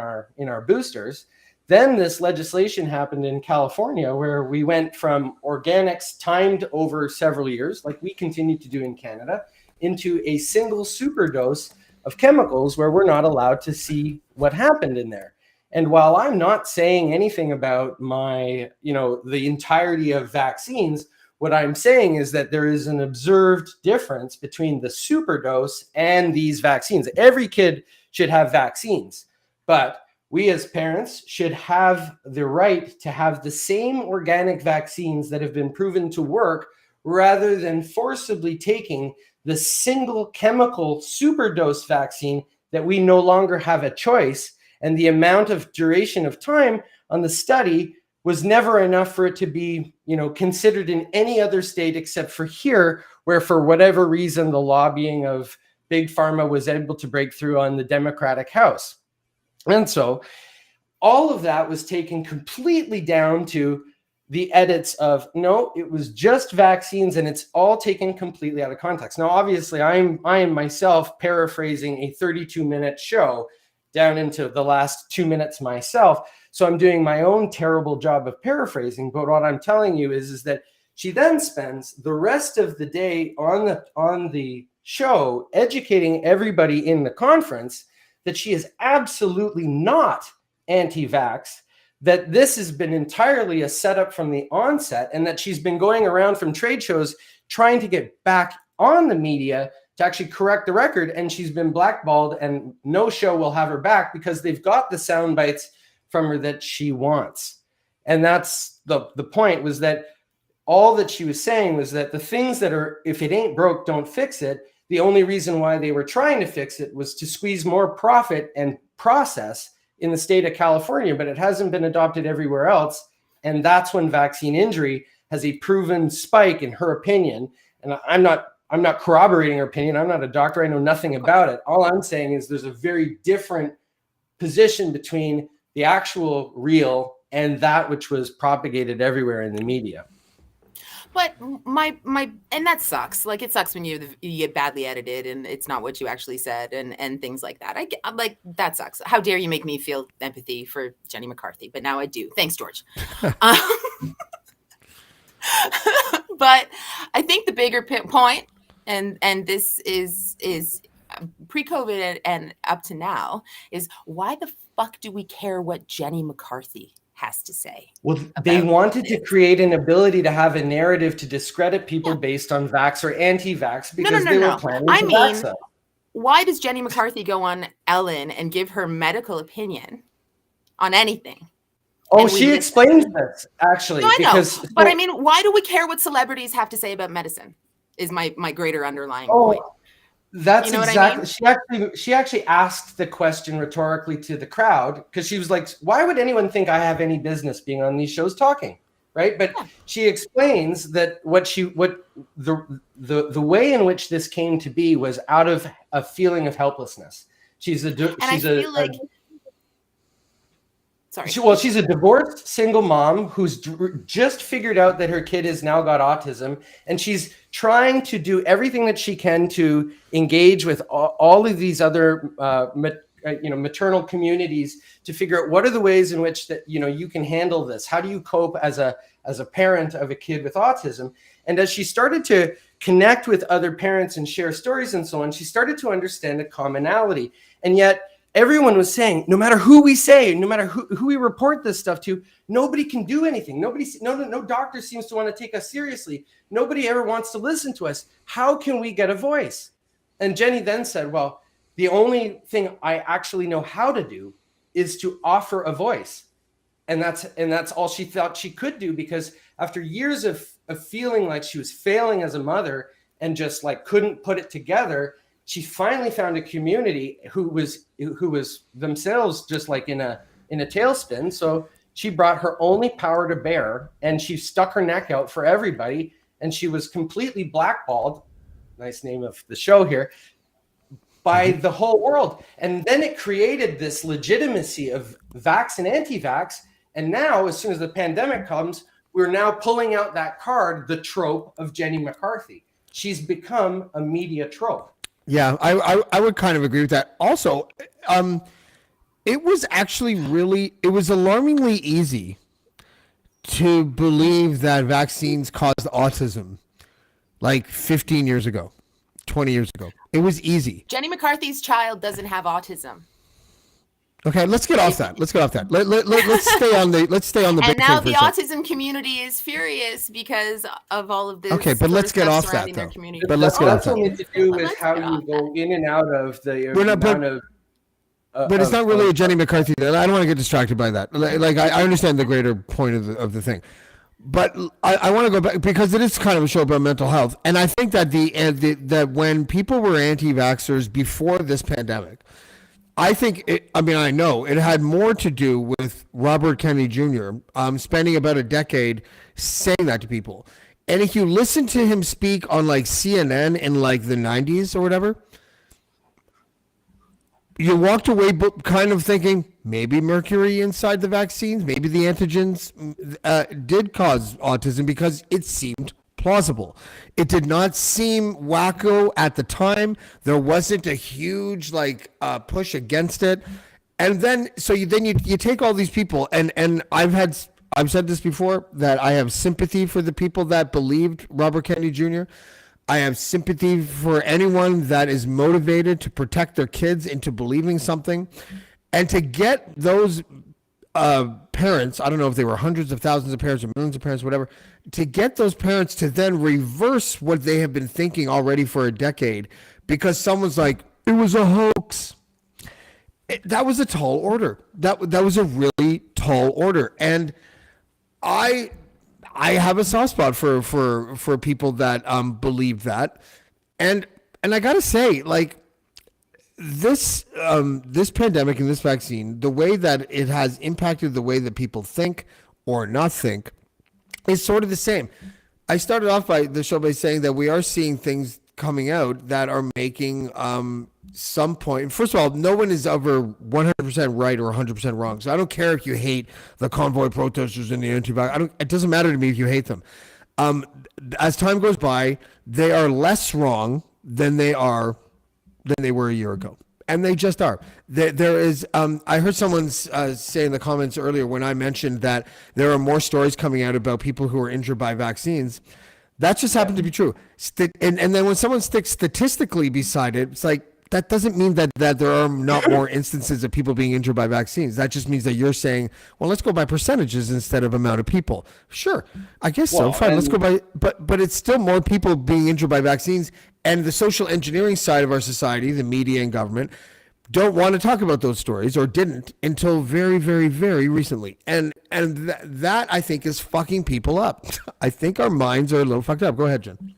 our boosters. Then this legislation happened in California where we went from organics timed over several years, like we continue to do in Canada, into a single superdose of chemicals where we're not allowed to see what happened in there. And while I'm not saying anything about the entirety of vaccines, what I'm saying is that there is an observed difference between the superdose and these vaccines. Every kid should have vaccines, but we as parents should have the right to have the same organic vaccines that have been proven to work rather than forcibly taking the single chemical superdose vaccine that we no longer have a choice. And the amount of duration of time on the study was never enough for it to be, considered in any other state except for here, where for whatever reason, the lobbying of Big Pharma was able to break through on the Democratic House. And so all of that was taken completely down to the edits of, no, it was just vaccines, and it's all taken completely out of context. Now, obviously, I am myself paraphrasing a 32-minute show down into the last 2 minutes myself. So I'm doing my own terrible job of paraphrasing. But what I'm telling you is that she then spends the rest of the day on the show educating everybody in the conference that she is absolutely not anti-vax, that this has been entirely a setup from the onset, and that she's been going around from trade shows trying to get back on the media to actually correct the record, and she's been blackballed, and no show will have her back because they've got the sound bites from her that she wants. And that's the point, was that all that she was saying was that the things that are, if it ain't broke, don't fix it. The only reason why they were trying to fix it was to squeeze more profit and process in the state of California, but it hasn't been adopted everywhere else. And that's when vaccine injury has a proven spike, in her opinion. And I'm not corroborating her opinion. I'm not a doctor. I know nothing about it. All I'm saying is there's a very different position between the actual real and that which was propagated everywhere in the media. But and that sucks. Like, it sucks when you get badly edited and it's not what you actually said and things like that. I'm like, that sucks. How dare you make me feel empathy for Jenny McCarthy? But now I do. Thanks, George. But I think the bigger point, and this is pre-COVID and up to now, is why the fuck do we care what Jenny McCarthy has to say? Well, they wanted to create an ability to have a narrative to discredit people based on vax or anti-vax because they were planning to vax us. Why does Jenny McCarthy go on Ellen and give her medical opinion on anything? Oh, she explains this, actually. No, I know. But I mean, why do we care what celebrities have to say about medicine is my greater underlying point. That's exactly. I mean? She actually asked the question rhetorically to the crowd because she was like, "Why would anyone think I have any business being on these shows talking?" Right? But she explains that the way in which this came to be was out of a feeling of helplessness. She's a divorced single mom who's just figured out that her kid has now got autism, and she's trying to do everything that she can to engage with all of these other maternal communities to figure out what are the ways in which that you can handle this. How do you cope as a parent of a kid with autism? And as she started to connect with other parents and share stories and so on, she started to understand a commonality. And yet everyone was saying, no matter who we say, no matter who we report this stuff to, nobody can do anything. No doctor seems to want to take us seriously. Nobody ever wants to listen to us. How can we get a voice? And Jenny then said, well, the only thing I actually know how to do is to offer a voice. And that's all she thought she could do, because after years of feeling like she was failing as a mother and just like couldn't put it together, she finally found a community who was themselves just like in a tailspin. So she brought her only power to bear, and she stuck her neck out for everybody. And she was completely blackballed, nice name of the show here, by the whole world. And then it created this legitimacy of vax and anti-vax. And now, as soon as the pandemic comes, we're now pulling out that card, the trope of Jenny McCarthy. She's become a media trope. Yeah, I would kind of agree with that. Also, it was alarmingly easy to believe that vaccines caused autism like 15 years ago, 20 years ago. It was easy. Jenny McCarthy's child doesn't have autism. Okay, let's get off that. Let's stay on the big And now thing the autism community is furious because of all of this. Okay, but let's get off that though. But let's get off that. It has to do with how you go in and out of the amount of. But it's not really a Jenny McCarthy. I don't want to get distracted by that. Like I understand the greater point of the thing, but I want to go back because it is kind of a show about mental health, and I think that that when people were anti-vaxxers before this pandemic, I know it had more to do with Robert Kennedy Jr. Spending about a decade saying that to people, and if you listen to him speak on like CNN in like the 90s or whatever, you walked away kind of thinking maybe mercury inside the vaccines, maybe the antigens did cause autism because it seemed plausible. It did not seem wacko at the time. There wasn't a huge push against it. And then you take all these people and I've said this before that I have sympathy for the people that believed Robert Kennedy Jr. I have sympathy for anyone that is motivated to protect their kids into believing something. And to get those parents, I don't know if they were hundreds of thousands of parents or millions of parents, whatever, to get those parents to then reverse what they have been thinking already for a decade because someone's like, it was a hoax. That was a tall order. That was a really tall order. And I have a soft spot for people that believe that, and I gotta say, like this pandemic and this vaccine, the way that it has impacted the way that people think or not think, is sort of the same. I started off by the show by saying that we are seeing things coming out that are making some point. First of all, no one is ever 100% right or 100% wrong. So I don't care if you hate the convoy protesters and the anti-vax. It doesn't matter to me if you hate them. As time goes by, they are less wrong than they were a year ago. And they just are. There is. I heard someone say in the comments earlier when I mentioned that there are more stories coming out about people who are injured by vaccines. That just happened to be true. And then when someone sticks statistically beside it, it's like, that doesn't mean that there are not more instances of people being injured by vaccines. That just means that you're saying, well, let's go by percentages instead of amount of people. Sure, I guess so. Fine, let's go by, but it's still more people being injured by vaccines. And the social engineering side of our society, the media and government, don't want to talk about those stories, or didn't until very, very, very recently. And that I think is fucking people up. I think our minds are a little fucked up. Go ahead, Jen.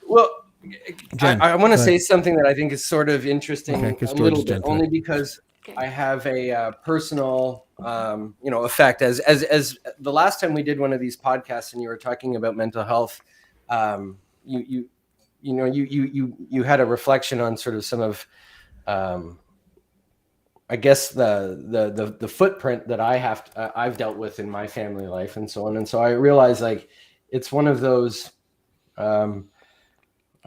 Well, Jen, I want to say something that I think is sort of interesting a little bit, Jen, only because I have a personal, effect. As the last time we did one of these podcasts, and you were talking about mental health, you had a reflection on sort of some of, I guess the footprint that I've dealt with in my family life and so on. And so I realized, like, it's one of those.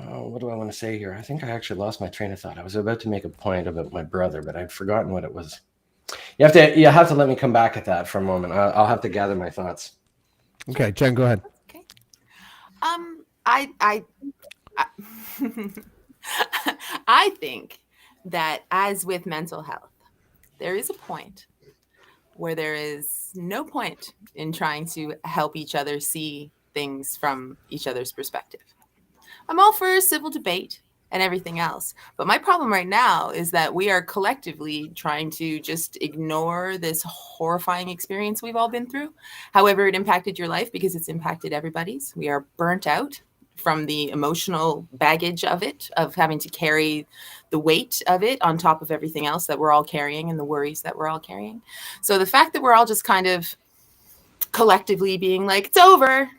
What do I want to say here? I think I actually lost my train of thought. I was about to make a point about my brother, but I'd forgotten what it was. You have to let me come back at that for a moment. I'll have to gather my thoughts. Okay, Jen, go ahead. Okay. I I think that, as with mental health, there is a point where there is no point in trying to help each other see things from each other's perspective. I'm all for civil debate and everything else. But my problem right now is that we are collectively trying to just ignore this horrifying experience we've all been through. However, it impacted your life, because it's impacted everybody's. We are burnt out from the emotional baggage of it, of having to carry the weight of it on top of everything else that we're all carrying and the worries that we're all carrying. So the fact that we're all just kind of collectively being like, it's over,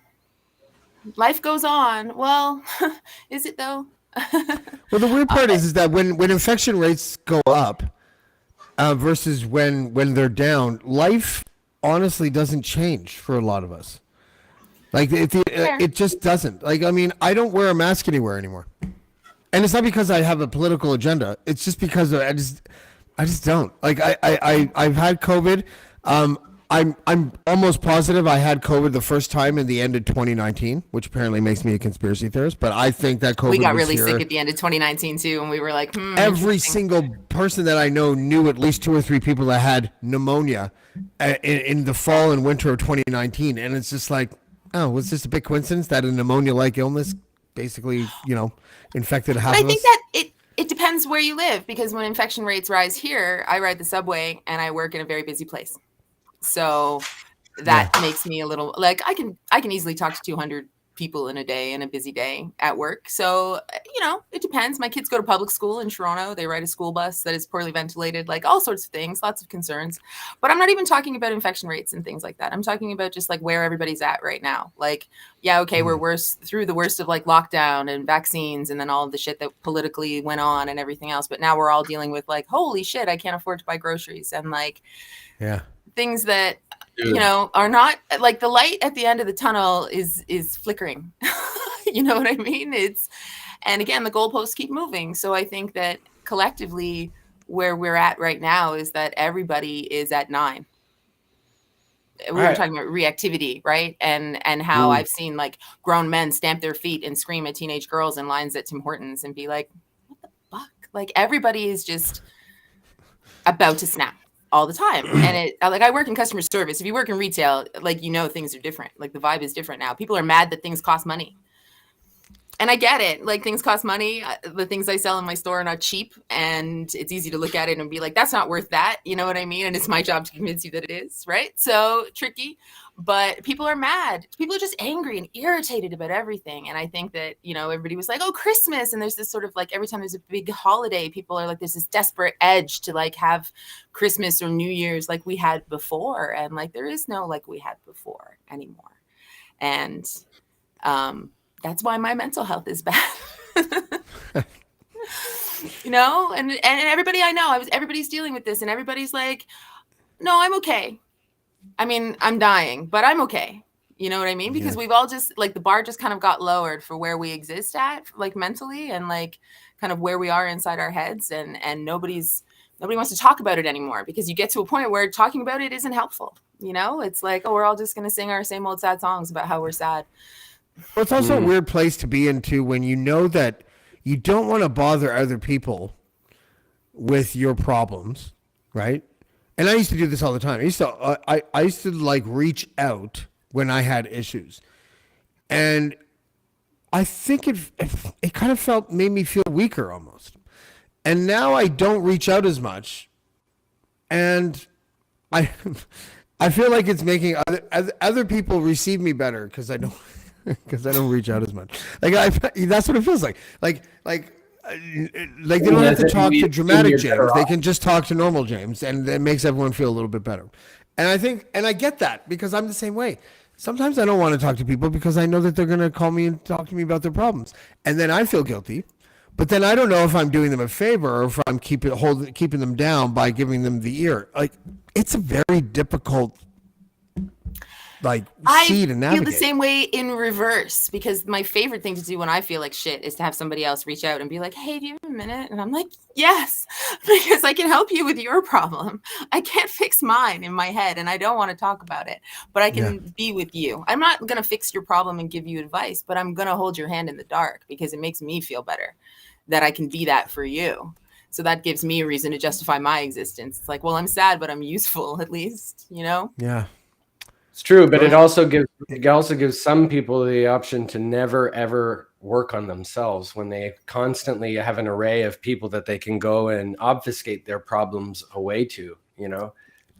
life goes on. Well, is it though? Well, the weird part is that when infection rates go up versus when they're down, life honestly doesn't change for a lot of us. Like it just doesn't. Like, I mean, I don't wear a mask anywhere anymore, and it's not because I have a political agenda. It's just because I just don't. Like I've had COVID. I'm almost positive I had COVID the first time in the end of 2019, which apparently makes me a conspiracy theorist. But I think that COVID. We got really here. sick at the end of 2019 too, and we were like, Every single person that I know knew at least 2 or 3 people that had pneumonia in the fall and winter of 2019, and it's just like, oh, was this a big coincidence that a pneumonia-like illness basically, infected half of us? I think that it depends where you live, because when infection rates rise here, I ride the subway and I work in a very busy place. So that makes me a little, like, I can easily talk to 200 people in a day, in a busy day at work. So, it depends. My kids go to public school in Toronto. They ride a school bus that is poorly ventilated, like all sorts of things, lots of concerns. But I'm not even talking about infection rates and things like that. I'm talking about just like where everybody's at right now. Like, we're through the worst of like lockdown and vaccines and then all of the shit that politically went on and everything else. But now we're all dealing with like, holy shit, I can't afford to buy groceries, and like things that are not like, the light at the end of the tunnel is flickering. You know what I mean? And again, the goalposts keep moving. So I think that collectively where we're at right now is that everybody is at 9. We were talking about reactivity, right? And how I've seen like grown men stamp their feet and scream at teenage girls in lines at Tim Hortons and be like, what the fuck? Like, everybody is just about to snap all the time. And I work in customer service. If you work in retail, like, things are different. Like, the vibe is different now. People are mad that things cost money. And I get it. Like, things cost money. The things I sell in my store are not cheap. And it's easy to look at it and be like, that's not worth that. You know what I mean? And it's my job to convince you that it is, right? So tricky. But people are mad. People are just angry and irritated about everything. And I think that, everybody was like, oh, Christmas. And there's this sort of like, every time there's a big holiday, people are like, there's this desperate edge to like have Christmas or New Year's like we had before. And like, there is no like we had before anymore. And that's why my mental health is bad. And everybody I know, everybody's dealing with this, and everybody's like, no, I'm okay. I mean, I'm dying, but I'm okay. You know what I mean? Because we've all just like the bar just kind of got lowered for where we exist at, like mentally, and like kind of where we are inside our heads, and nobody wants to talk about it anymore, because you get to a point where talking about it isn't helpful. You know, it's like, oh, we're all just going to sing our same old sad songs about how we're sad. Well, it's also a weird place to be into when you know that you don't want to bother other people with your problems, right? And I used to do this all the time. I used to like reach out when I had issues, and I think it kind of made me feel weaker almost. And now I don't reach out as much, and I feel like it's making other people receive me better because I don't reach out as much. Like that's what it feels like. Like they don't have to talk to dramatic James. They can just talk to normal James, and it makes everyone feel a little bit better. And I get that, because I'm the same way. Sometimes I don't want to talk to people because I know that they're going to call me and talk to me about their problems, and then I feel guilty. But then I don't know if I'm doing them a favor or if I'm keeping them down by giving them the ear. Like, it's a very difficult seed to navigate. I feel the same way in reverse, because my favorite thing to do when I feel like shit is to have somebody else reach out and be like, hey, do you have a minute? And I'm like, yes, because I can help you with your problem. I can't fix mine in my head, and I don't want to talk about it, but I can be with you. I'm not going to fix your problem and give you advice, but I'm going to hold your hand in the dark, because it makes me feel better that I can be that for you. So that gives me a reason to justify my existence. It's like, well, I'm sad, but I'm useful at least, you know? Yeah. It's true, but it also gives some people the option to never ever work on themselves when they constantly have an array of people that they can go and obfuscate their problems away to, you know.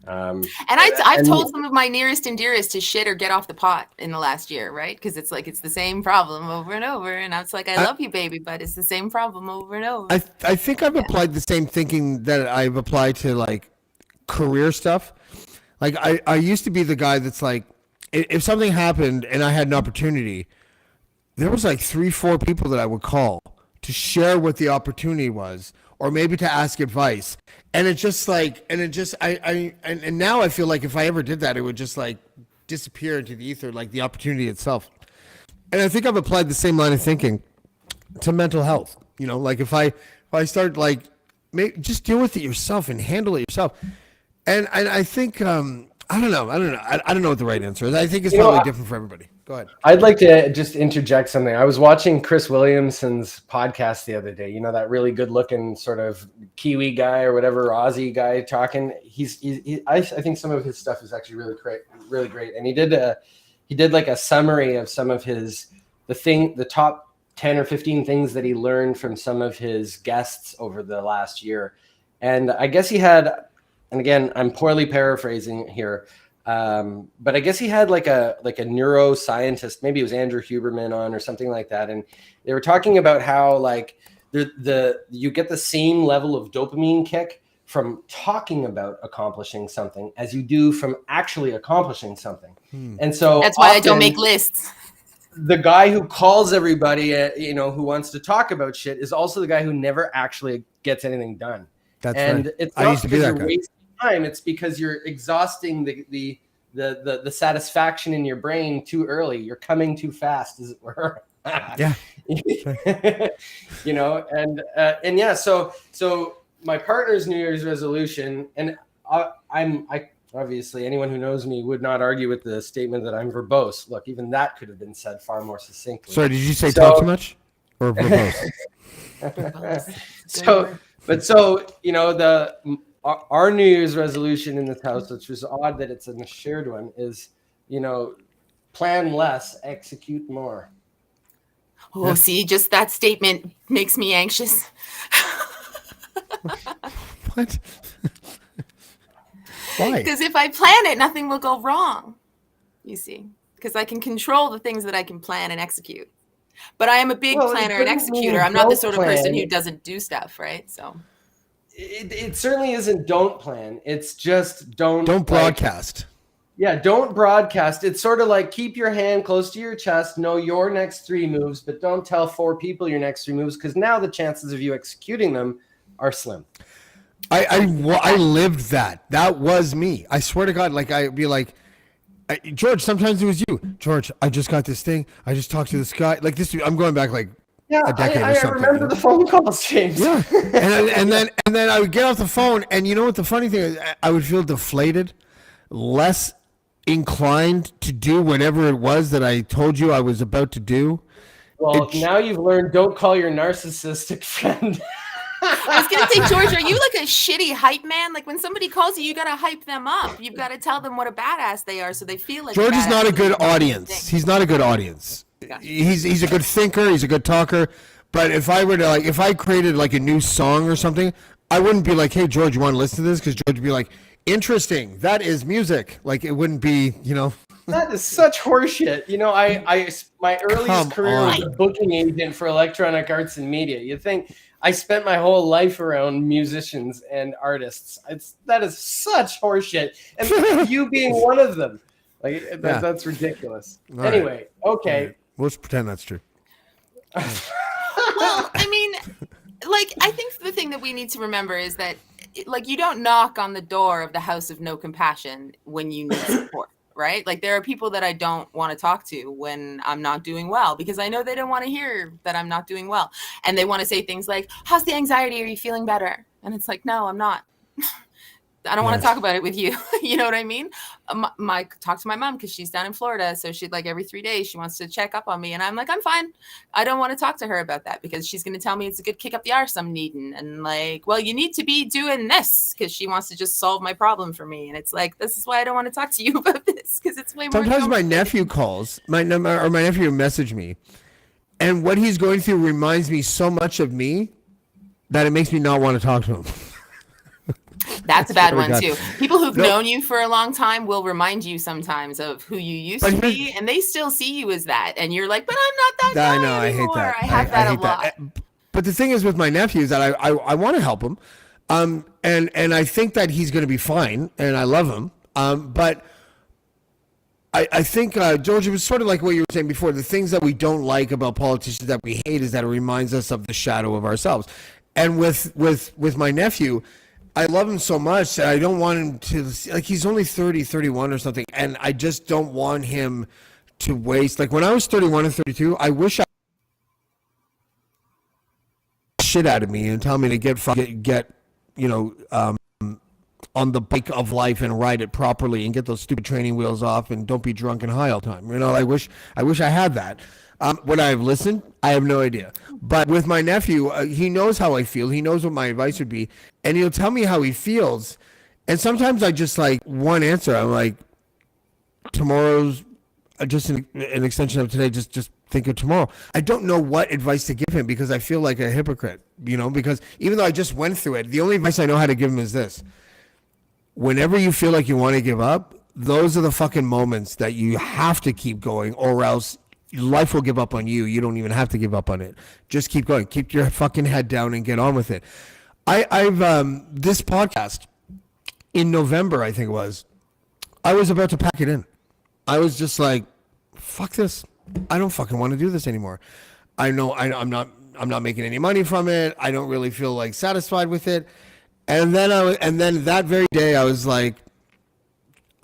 And I've told some of my nearest and dearest to shit or get off the pot in the last year, right? Because it's like it's the same problem over and over, and I was like, I love you, baby, but it's the same problem over and over. I think I've applied the same thinking that I've applied to like career stuff. Like I used to be the guy that's like, if something happened and I had an opportunity, there was like 3-4 people that I would call to share what the opportunity was, or maybe to ask advice. And it just like, and now I feel like if I ever did that, it would just like disappear into the ether, like the opportunity itself. And I think I've applied the same line of thinking to mental health. You know, like if I start like, just deal with it yourself and handle it yourself. And I think, I don't know. I don't know what the right answer is. I think it's probably different for everybody. Go ahead. I'd like to just interject something. I was watching Chris Williamson's podcast the other day. You know, that really good looking sort of Kiwi guy or whatever, Aussie guy talking. I think some of his stuff is actually really great. And he did like a summary of some of the top 10 or 15 things that he learned from some of his guests over the last year. And I guess he had, and again, I'm poorly paraphrasing here, but I guess he had like a neuroscientist, maybe it was Andrew Huberman on or something like that, and they were talking about how like you get the same level of dopamine kick from talking about accomplishing something as you do from actually accomplishing something. And so that's why I don't make lists. The guy who calls everybody, who wants to talk about shit, is also the guy who never actually gets anything done. That's and right. It's I not used to be because that you're guy. wasting time. It's because you're exhausting the satisfaction in your brain too early. You're coming too fast, as it were. Yeah. You know, and yeah. So my partner's New Year's resolution, and I obviously anyone who knows me would not argue with the statement that I'm verbose. Look, even that could have been said far more succinctly. Sorry, did you say talk too much or verbose? So you know, our New Year's resolution in this house, which was odd that it's a shared one, is, you know, plan less, execute more. Oh, see, just that statement makes me anxious. What? Why? Because if I plan it, nothing will go wrong. You see, because I can control the things that I can plan and execute. But I am a big planner and executor. I'm not the sort of person who doesn't do stuff, right? So it certainly isn't don't plan. It's just don't broadcast. Yeah, don't broadcast. It's sort of like keep your hand close to your chest, know your next 3 moves, but don't tell 4 people your next 3 moves, because now the chances of you executing them are slim. I lived that. That was me. I swear to God, like I'd be like, George, sometimes it was you. George, I just got this thing. I just talked to this guy. Like this, I'm going back like a decade or something. I remember the phone calls, James. Yeah, and then I would get off the phone, and you know what the funny thing is? I would feel deflated, less inclined to do whatever it was that I told you I was about to do. Well, now you've learned, don't call your narcissistic friend. I was gonna say, George, are you like a shitty hype man? Like when somebody calls you, you gotta hype them up. You've got to tell them what a badass they are, so they feel like George is not a good audience. He's not a good audience. Gotcha. He's a good thinker. He's a good talker. But if I were to if I created like a new song or something, I wouldn't be like, hey George, you want to listen to this? Because George would be like, interesting. That is music. Like it wouldn't be, That is such horseshit. My earliest career was a booking agent for electronic arts and media. You think I spent my whole life around musicians and artists. That is such horseshit. And you being one of them. That's ridiculous. All anyway, right. Okay. Right. We'll just pretend that's true. Well, I mean, I think the thing that we need to remember is that, you don't knock on the door of the house of no compassion when you need support, right? Like, there are people that I don't want to talk to when I'm not doing well because I know they don't want to hear that I'm not doing well. And they want to say things like, how's the anxiety? Are you feeling better? And it's like, no, I'm not. I don't want to talk about it with you. You know what I mean? Talk to my mom because she's down in Florida. So she'd every 3 days, she wants to check up on me. And I'm like, I'm fine. I don't want to talk to her about that because she's going to tell me it's a good kick up the arse I'm needing. And well, you need to be doing this because she wants to just solve my problem for me. And it's like, this is why I don't want to talk to you about this because it's way more. Sometimes my nephew calls, my nephew message me. And what he's going through reminds me so much of me that it makes me not want to talk to him. That's a bad one too. People who've known you for a long time will remind you sometimes of who you used to be, and they still see you as that. And you're like, but I'm not that guy anymore. I hate that. I have that a lot. But the thing is with my nephew is that I want to help him, and I think that he's going to be fine, and I love him. But I think, George, it was sort of like what you were saying before. The things that we don't like about politicians that we hate is that it reminds us of the shadow of ourselves. And with my nephew, I love him so much that I don't want him to, he's only 30, 31 or something. And I just don't want him to waste. Like when I was 31 and 32, I wish I shit out of me and tell me to get on the bike of life and ride it properly and get those stupid training wheels off and don't be drunk and high all the time. I wish I had that. Would I have listened? I have no idea. But with my nephew, he knows how I feel. He knows what my advice would be. And he'll tell me how he feels. And sometimes I just one answer. I'm like, tomorrow's just an extension of today. Just think of tomorrow. I don't know what advice to give him because I feel like a hypocrite, because even though I just went through it, the only advice I know how to give him is this. Whenever you feel like you want to give up, those are the fucking moments that you have to keep going or else life will give up on you. You don't even have to give up on it. Just keep going. Keep your fucking head down and get on with it. I've this podcast in November, I think it was, I was about to pack it in. I was just like, fuck this. I don't fucking want to do this anymore. I know I'm not making any money from it. I don't really feel satisfied with it. And then that very day I was like,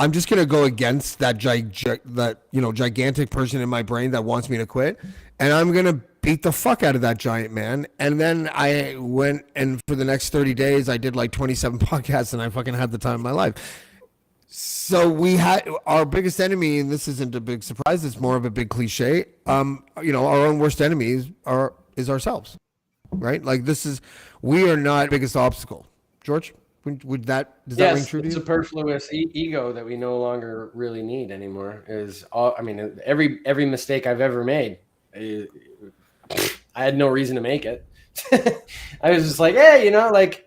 I'm just going to go against that gigantic person in my brain that wants me to quit. And I'm going to beat the fuck out of that giant man. And then I went and for the next 30 days, I did 27 podcasts and I fucking had the time of my life. So we had our biggest enemy, and this isn't a big surprise. It's more of a big cliche. Our own worst enemies is ourselves, right? We are not the biggest obstacle. George? Does that ring true to you? It's a superfluous ego that we no longer really need anymore. Every mistake I've ever made, I had no reason to make it. I was just like, hey,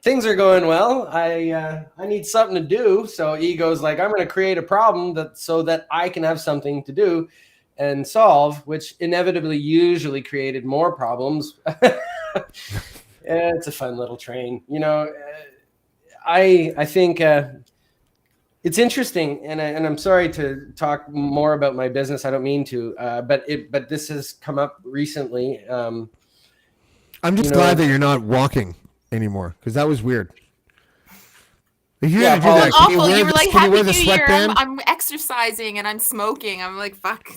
things are going well. I need something to do. So ego's like, I'm going to create a problem so that I can have something to do and solve, which inevitably usually created more problems. It's a fun little train, I think it's interesting, and I'm sorry to talk more about my business. I don't mean to, but this has come up recently. I'm just glad that you're not walking anymore because that was weird. If you're Yeah, gonna do that, can you Awful. wear You were the, like, can you Happy wear New the Year. sweatband? I'm exercising and I'm smoking. I'm like, fuck.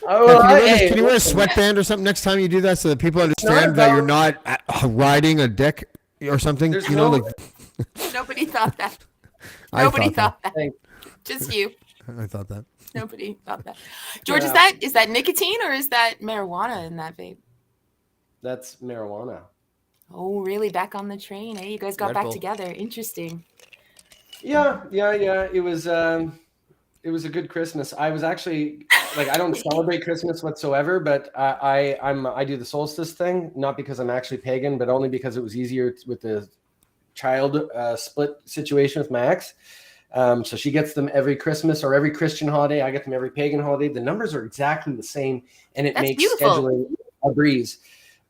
Oh, Yeah, well, can you wear a listen, sweatband or something next time you do that so that people not understand that you're about- not riding a dick or something? There's You know, no- like Nobody thought that. I Nobody thought thought that. Just you. that. I thought that. Nobody thought that. George, Yeah. is that nicotine or is that marijuana in that vape? That's marijuana. Oh, really? Back on the train, eh? You guys got Red back Bull. together. Interesting. Yeah. It was a good Christmas. I was actually like, I don't celebrate Christmas whatsoever, but I do the solstice thing, not because I'm actually pagan, but only because it was easier with the child split situation with my ex. So she gets them every Christmas or every Christian holiday. I get them every pagan holiday. The numbers are exactly the same, and it That's makes beautiful. scheduling a breeze.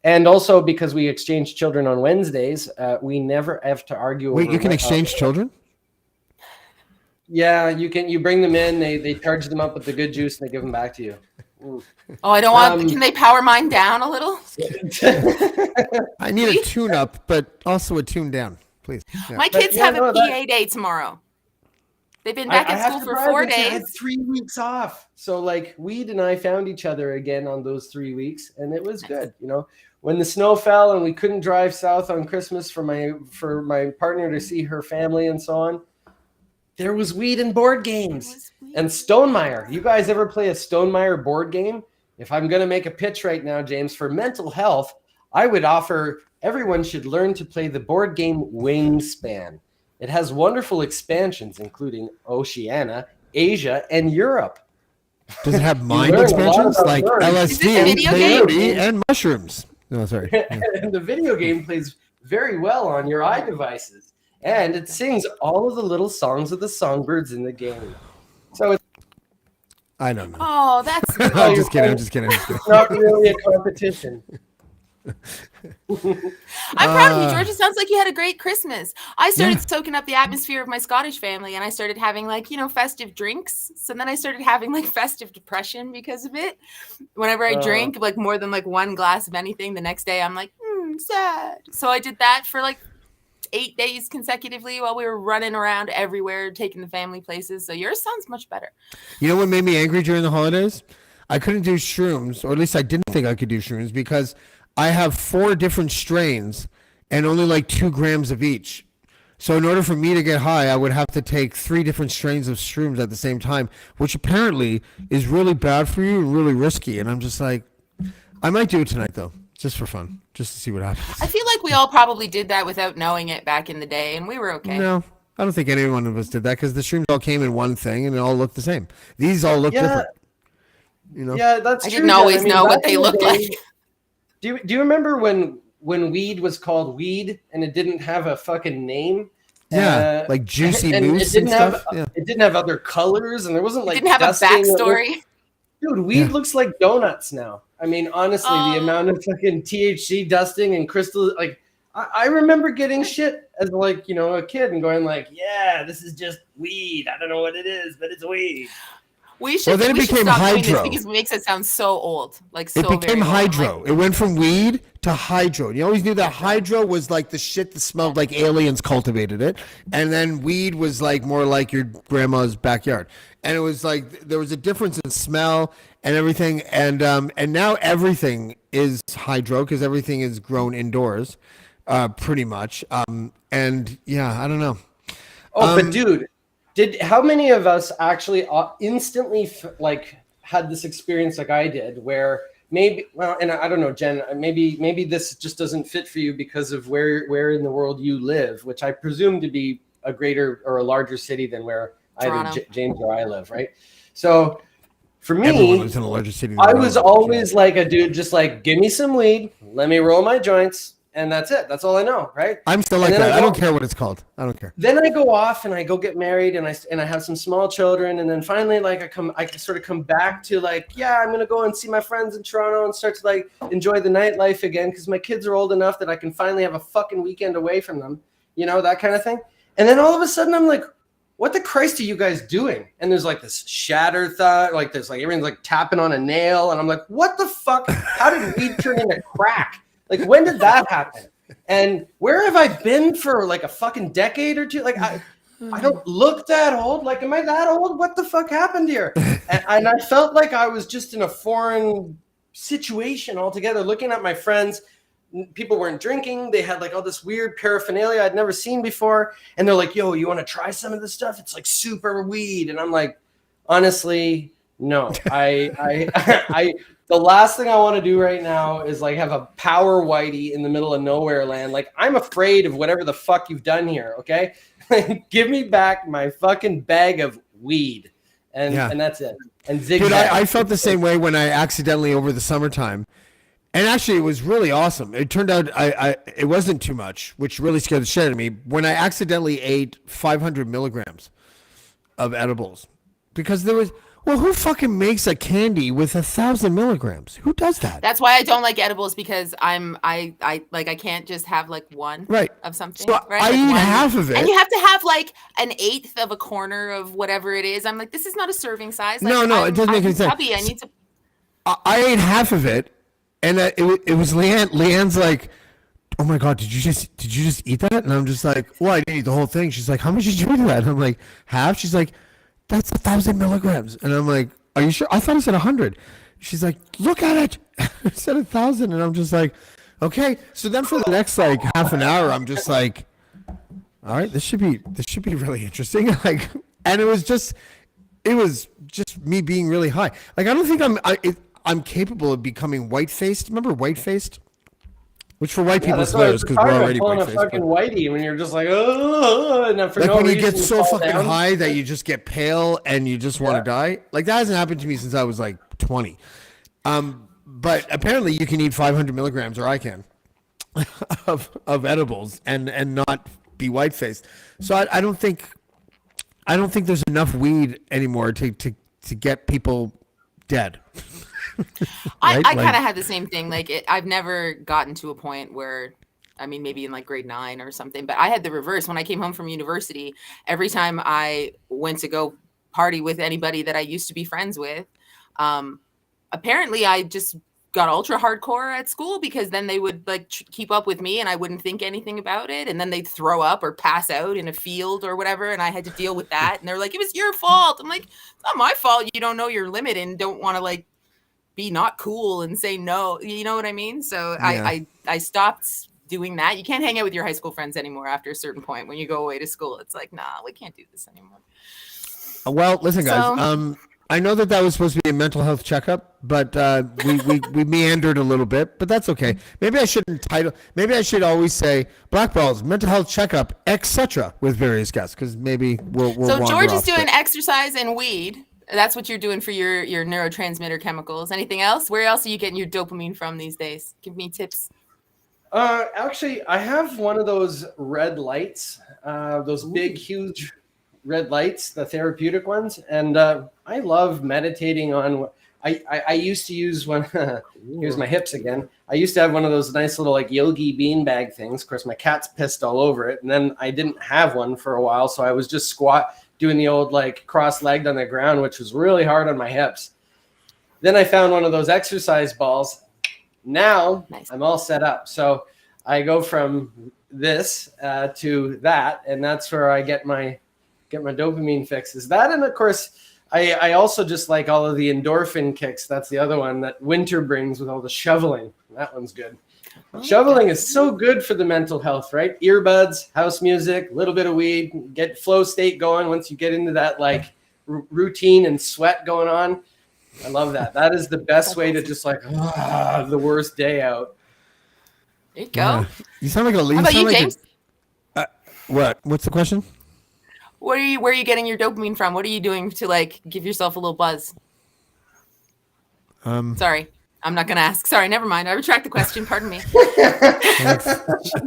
And also because we exchange children on Wednesdays, we never have to argue. Wait, over you can what- exchange children? Yeah, you can. You bring them in. They charge them up with the good juice, and they give them back to you. Oh, I don't want. Can they power mine down a little? I need a tune up, but also a tune down, please. Yeah. My kids yeah, have no, a PA day tomorrow. They've been back I at have school to for brag 4 that I had days. 3 weeks off. So like Weed and I found each other again on those 3 weeks, and it was good. You know, when the snow fell and we couldn't drive south on Christmas for my partner to see her family and so on, there was Weed and board games and Stonemeyer. You guys ever play a Stonemeyer board game? If I'm going to make a pitch right now, James, for mental health, I would offer everyone should learn to play the board game Wingspan. It has wonderful expansions, including Oceania, Asia, and Europe. Does it have mind learn a lot expansions about like words. Is this a LSD, video game? peyote, and mushrooms? No, sorry. Yeah. And the video game plays very well on your iDevices. And it sings all of the little songs of the songbirds in the game. So it's I don't know. Oh, that's I'm just kidding. I'm just kidding. not really a competition. I'm proud of you, George. It sounds like you had a great Christmas. I started soaking up the atmosphere of my Scottish family, and I started having festive drinks. So then I started having festive depression because of it. Whenever I drink more than one glass of anything, the next day I'm like, sad. So I did that for 8 days consecutively while we were running around everywhere, taking the family places. So yours sounds much better. You know what made me angry during the holidays? I couldn't do shrooms, or at least I didn't think I could do shrooms because I have 4 different strains and only 2 grams of each. So in order for me to get high, I would have to take 3 different strains of shrooms at the same time, which apparently is really bad for you and really risky. And I'm just like, I might do it tonight though, just for fun, just to see what happens. I feel like we all probably did that without knowing it back in the day, and we were okay. No, I don't think any one of us did that because the shrooms all came in one thing and it all looked the same. These all look different. You know? Yeah, that's I true. didn't always know what back they in the looked day- like. Do you remember when weed was called weed and it didn't have a fucking name? Yeah, like juicy and moose and stuff. Yeah. It didn't have other colors, and there wasn't Didn't have a dusting. backstory. Dude, weed looks like donuts now. I mean, honestly, the amount of fucking THC dusting and crystal, I remember getting shit as a kid and going yeah, this is just weed. I don't know what it is, but it's weed. We should, then it we should became stop doing this hydro. because it makes it sound so old. It So became very old. hydro. It went from weed to hydro. You always knew that hydro was the shit that smelled like aliens cultivated it, and then weed was more like your grandma's backyard. And it was there was a difference in smell and everything, and now everything is hydro because everything is grown indoors, pretty much. And yeah, I don't know. Oh, but dude, how many of us actually instantly had this experience like I did, where maybe, well, and I don't know, Jen, maybe this just doesn't fit for you because of where in the world you live, which I presume to be a greater or a larger city than where Toronto. either James or I live, right? So for me, Everyone lives in a larger city. I was always a dude, just give me some weed, let me roll my joints, and that's it. That's all I know, right? I'm still like And then that. I I don't go- care what it's called. I don't care. Then I go off and I go get married and I have some small children, and then finally I sort of come back to I'm gonna go and see my friends in Toronto and start to enjoy the nightlife again because my kids are old enough that I can finally have a fucking weekend away from them, that kind of thing. And then all of a sudden I'm like, what the Christ are you guys doing? And there's this shatter thought, there's everyone's tapping on a nail, and I'm like, what the fuck? How did weed turn into crack? When did that happen? And where have I been for a fucking decade or two? I don't look that old. Like, am I that old? What the fuck happened here? And I felt like I was just in a foreign situation altogether. Looking at my friends, people weren't drinking. They had like all this weird paraphernalia I'd never seen before. And they're like, yo, you want to try some of this stuff? It's like super weed. And I'm like, honestly, no. The last thing I want to do right now is like have a power whitey in the middle of nowhere land. Like, I'm afraid of whatever the fuck you've done here. Okay. Give me back my fucking bag of weed. And that's it. And zigzag. Dude, I felt the same way when I accidentally over the summertime. And actually, it was really awesome. It turned out it wasn't too much, which really scared the shit out of me. When I accidentally ate 500 milligrams of edibles, because there was, well, who fucking makes a candy with 1,000 milligrams? Who does that? That's why I don't like edibles, because I can't just have like one of something. So right? I like eat one, half of it, and you have to have like an eighth of a corner of whatever it is. I'm like, this is not a serving size. Like, no, it doesn't make any sense. Puppy, I need to. I ate half of it. And it was Leanne. Leanne's like, "Oh my god, did you just eat that?" And I'm just like, "Well, I didn't eat the whole thing." She's like, "How much did you eat of that?" And I'm like, "Half." She's like, "That's 1,000 milligrams." And I'm like, "Are you sure?" I thought I said 100. She's like, "Look at it." I said 1,000, and I'm just like, "Okay." So then for the next like half an hour, I'm just like, "All right, this should be really interesting." Like, and it was just me being really high. Like, I don't think I'm capable of becoming white-faced. Remember white-faced? Which for white people is hilarious because we're already white-faced. A fucking whitey when you're just like, oh, and for like no when reason you get so fucking down. high that you just get pale and you just want to die. Like, that hasn't happened to me since I was like 20. But apparently you can eat 500 milligrams, or I can, of edibles and not be white-faced. So I don't think there's enough weed anymore to get people dead. I kind of had the same thing. Like, I've never gotten to a point where, I mean, maybe in like grade 9 or something, but I had the reverse. When I came home from university, every time I went to go party with anybody that I used to be friends with, apparently I just got ultra hardcore at school, because then they would like keep up with me and I wouldn't think anything about it. And then they'd throw up or pass out in a field or whatever. And I had to deal with that. And they're like, it was your fault. I'm like, it's not my fault. You don't know your limit and don't want to like be not cool and say no. You know what I mean? So yeah. I stopped doing that. You can't hang out with your high school friends anymore after a certain point. When you go away to school, it's like, nah, we can't do this anymore. Well, listen, guys, I know that was supposed to be a mental health checkup, but we meandered a little bit, but that's okay. Maybe I should always say Blackballed mental health checkup, etc. with various guests, because maybe we'll So George is doing but exercise and weed. That's what you're doing for your neurotransmitter chemicals. Anything else? Where else are you getting your dopamine from these days? Give me tips. Actually, I have one of those red lights, those big, huge red lights, the therapeutic ones. And I love meditating on, I used to use one, here's my hips again. I used to have one of those nice little like yogi beanbag things. Of course, my cat's pissed all over it. And then I didn't have one for a while. So I was just doing the old like cross-legged on the ground, which was really hard on my hips. Then I found one of those exercise balls. Now I'm all set up. So I go from this to that, and that's where I get my dopamine fixes. That, and of course, I also just like all of the endorphin kicks. That's the other one that winter brings with all the shoveling. That one's good. Shoveling is so good for the mental health, right? Earbuds, house music, a little bit of weed, get flow state going once you get into that like routine and sweat going on. I love that. That is the best way to just like the worst day out. There you go. Yeah. You sound like a lead. How about you, James? What's the question? Where are you getting your dopamine from? What are you doing to like give yourself a little buzz? Sorry. I'm not going to ask. Sorry, never mind. I retract the question. Pardon me.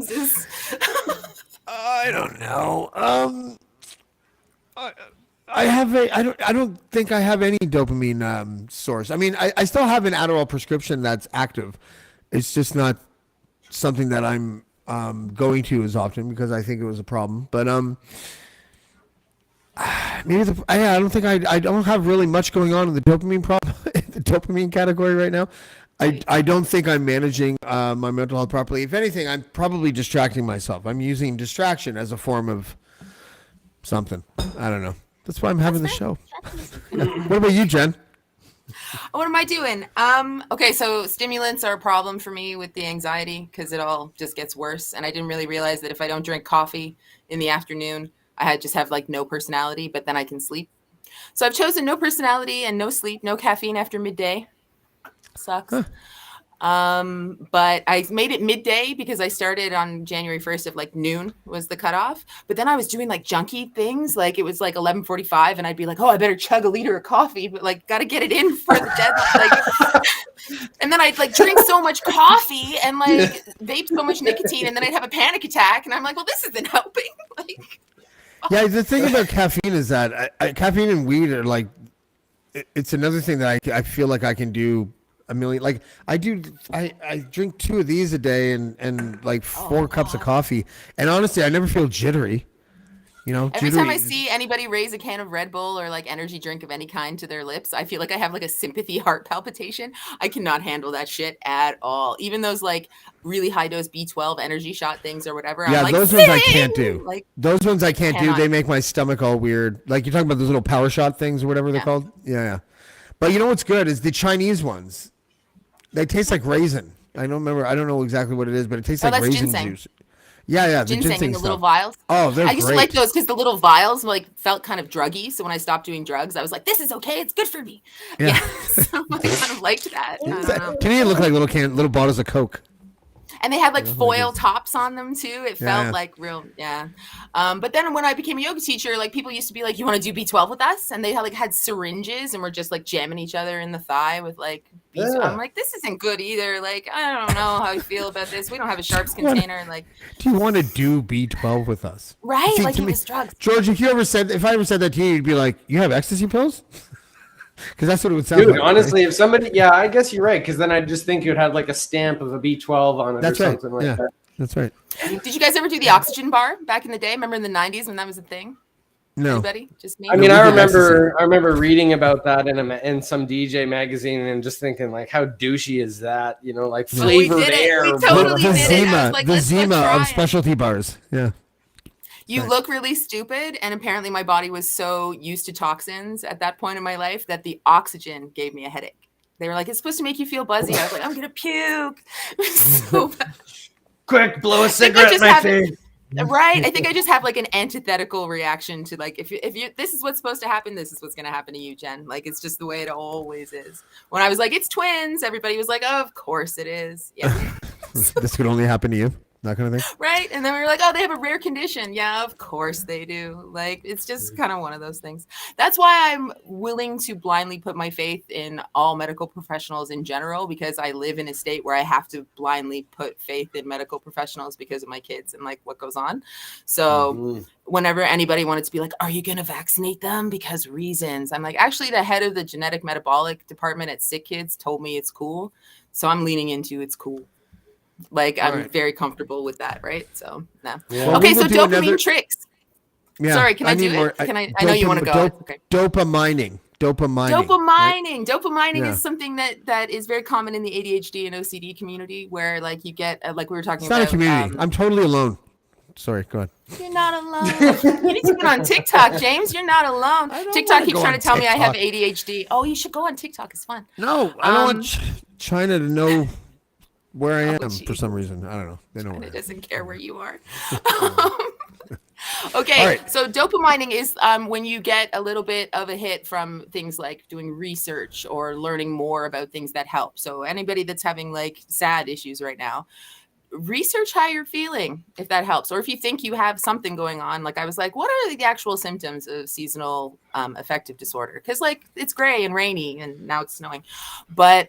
Jesus. I don't know. I don't think I have any dopamine source. I mean, I still have an Adderall prescription that's active. It's just not something that I'm going to as often because I think it was a problem. But maybe I don't think I don't have really much going on in the dopamine problem, the dopamine category right now. I don't think I'm managing my mental health properly. If anything, I'm probably distracting myself. I'm using distraction as a form of something. I don't know. That's why I'm having the show. What about you, Jen? What am I doing? Okay, so stimulants are a problem for me with the anxiety because it all just gets worse. And I didn't really realize that if I don't drink coffee in the afternoon, just have like no personality, but then I can sleep. So I've chosen no personality and no sleep, no caffeine after midday. Sucks. Huh. But I made it midday because I started on January 1st at like noon was the cutoff. But then I was doing like junky things. Like it was like 11:45 and I'd be like, oh, I better chug a liter of coffee, but like got to get it in for the deadline. Like, and then I'd like drink so much coffee and like vape so much nicotine. And then I'd have a panic attack. And I'm like, well, this isn't helping. Like, Yeah, the thing about caffeine is that caffeine and weed are like, it's another thing that I feel like I can do a million. Like I drink 2 of these a day and like 4 cups of coffee. And honestly, I never feel jittery. You know, every time I see anybody raise a can of Red Bull or like energy drink of any kind to their lips, I feel like I have like a sympathy heart palpitation. I cannot handle that shit at all. Even those like really high dose B12 energy shot things or whatever. Yeah, I'm like, those ones I can't do. Like, those ones I can't do. cannot. They make my stomach all weird. Like you're talking about those little power shot things or whatever they're called. Yeah. But you know what's good is the Chinese ones. They taste like raisin. I don't know exactly what it is, but it tastes like raisin ginseng. Juice. Yeah, the ginseng in the stuff. little vials. Oh, they're I used great. to like those because the little vials like felt kind of druggy. So when I stopped doing drugs, I was like, this is okay. It's good for me. Yeah. So I kind of liked that. I don't know. Canadian look like little bottles of Coke. And they had like foil tops on them too. It felt Yeah. like real, but then when I became a yoga teacher, like people used to be like, "You want to do B12 with us?" And they had syringes and were just like jamming each other in the thigh with like B12. I'm like, this isn't good either. Like, I don't know how I feel about this. We don't have a sharps container. Like, Do you want to do B12 with us? right? See, Like to it me- was drugs. George, if I ever said that to you, you'd be like, "You have ecstasy pills?" Because that's what it would sound Dude, like. honestly, if somebody, I guess you're right. Because then I just think it had like a stamp of a B12 on it That's or right. something like that. That's right. Did you guys ever do the oxygen bar back in the day? Remember in the 90s when that was a thing? No. Anybody? Just me? I mean, we I did remember reading about that in some DJ magazine and just thinking like, how douchey is that? You know, like Oh, we flavored did it. air. We totally the did it. I Zima, was like, the let's go Zima try of it. specialty bars. Yeah. You Right. look really stupid, and apparently my body was so used to toxins at that point in my life that the oxygen gave me a headache. They were like, it's supposed to make you feel buzzy. I was like, I'm gonna puke. It was so bad. Quick, blow a think cigarette I in just my have face. Right? I think I just have like an antithetical reaction to like if you this is what's supposed to happen, this is what's gonna happen to you, Jen. Like it's just the way it always is. When I was like, it's twins, everybody was like, oh, of course it is. Yeah. This could only happen to you. That kind of thing. Right. And then we were like, oh, they have a rare condition. Yeah, of course they do. Like, it's just kind of one of those things. That's why I'm willing to blindly put my faith in all medical professionals in general, because I live in a state where I have to blindly put faith in medical professionals because of my kids and like what goes on. So whenever anybody wanted to be like, are you going to vaccinate them? Because reasons. I'm like, actually, the head of the genetic metabolic department at Sick Kids told me it's cool. So I'm leaning into it's cool. Like I'm very comfortable with that, right? So no. Yeah. Well, Okay, we so will do dopamine another- tricks. Yeah. Sorry, can I do need it? more- Can I know you want to go. Okay. Dopamining. Right? Dopamining Yeah. is something that is very common in the ADHD and OCD community, where like you get like we were talking It's not about. a community. I'm totally alone. Sorry, go ahead. You're not alone. You need to get on TikTok, James. You're not alone. I don't TikTok wanna keeps go trying on to tell me I have TikTok. ADHD. Oh, you should go on TikTok. It's fun. No, I don't want China to know where I am gee. for some reason. I don't know. They know And where it I am. doesn't care where you are. Okay, All right. so dopamining is when you get a little bit of a hit from things like doing research or learning more about things that help. So anybody that's having like sad issues right now, research how you're feeling, if that helps. Or if you think you have something going on, like I was like, what are the actual symptoms of seasonal affective disorder? Because like it's gray and rainy and now it's snowing. But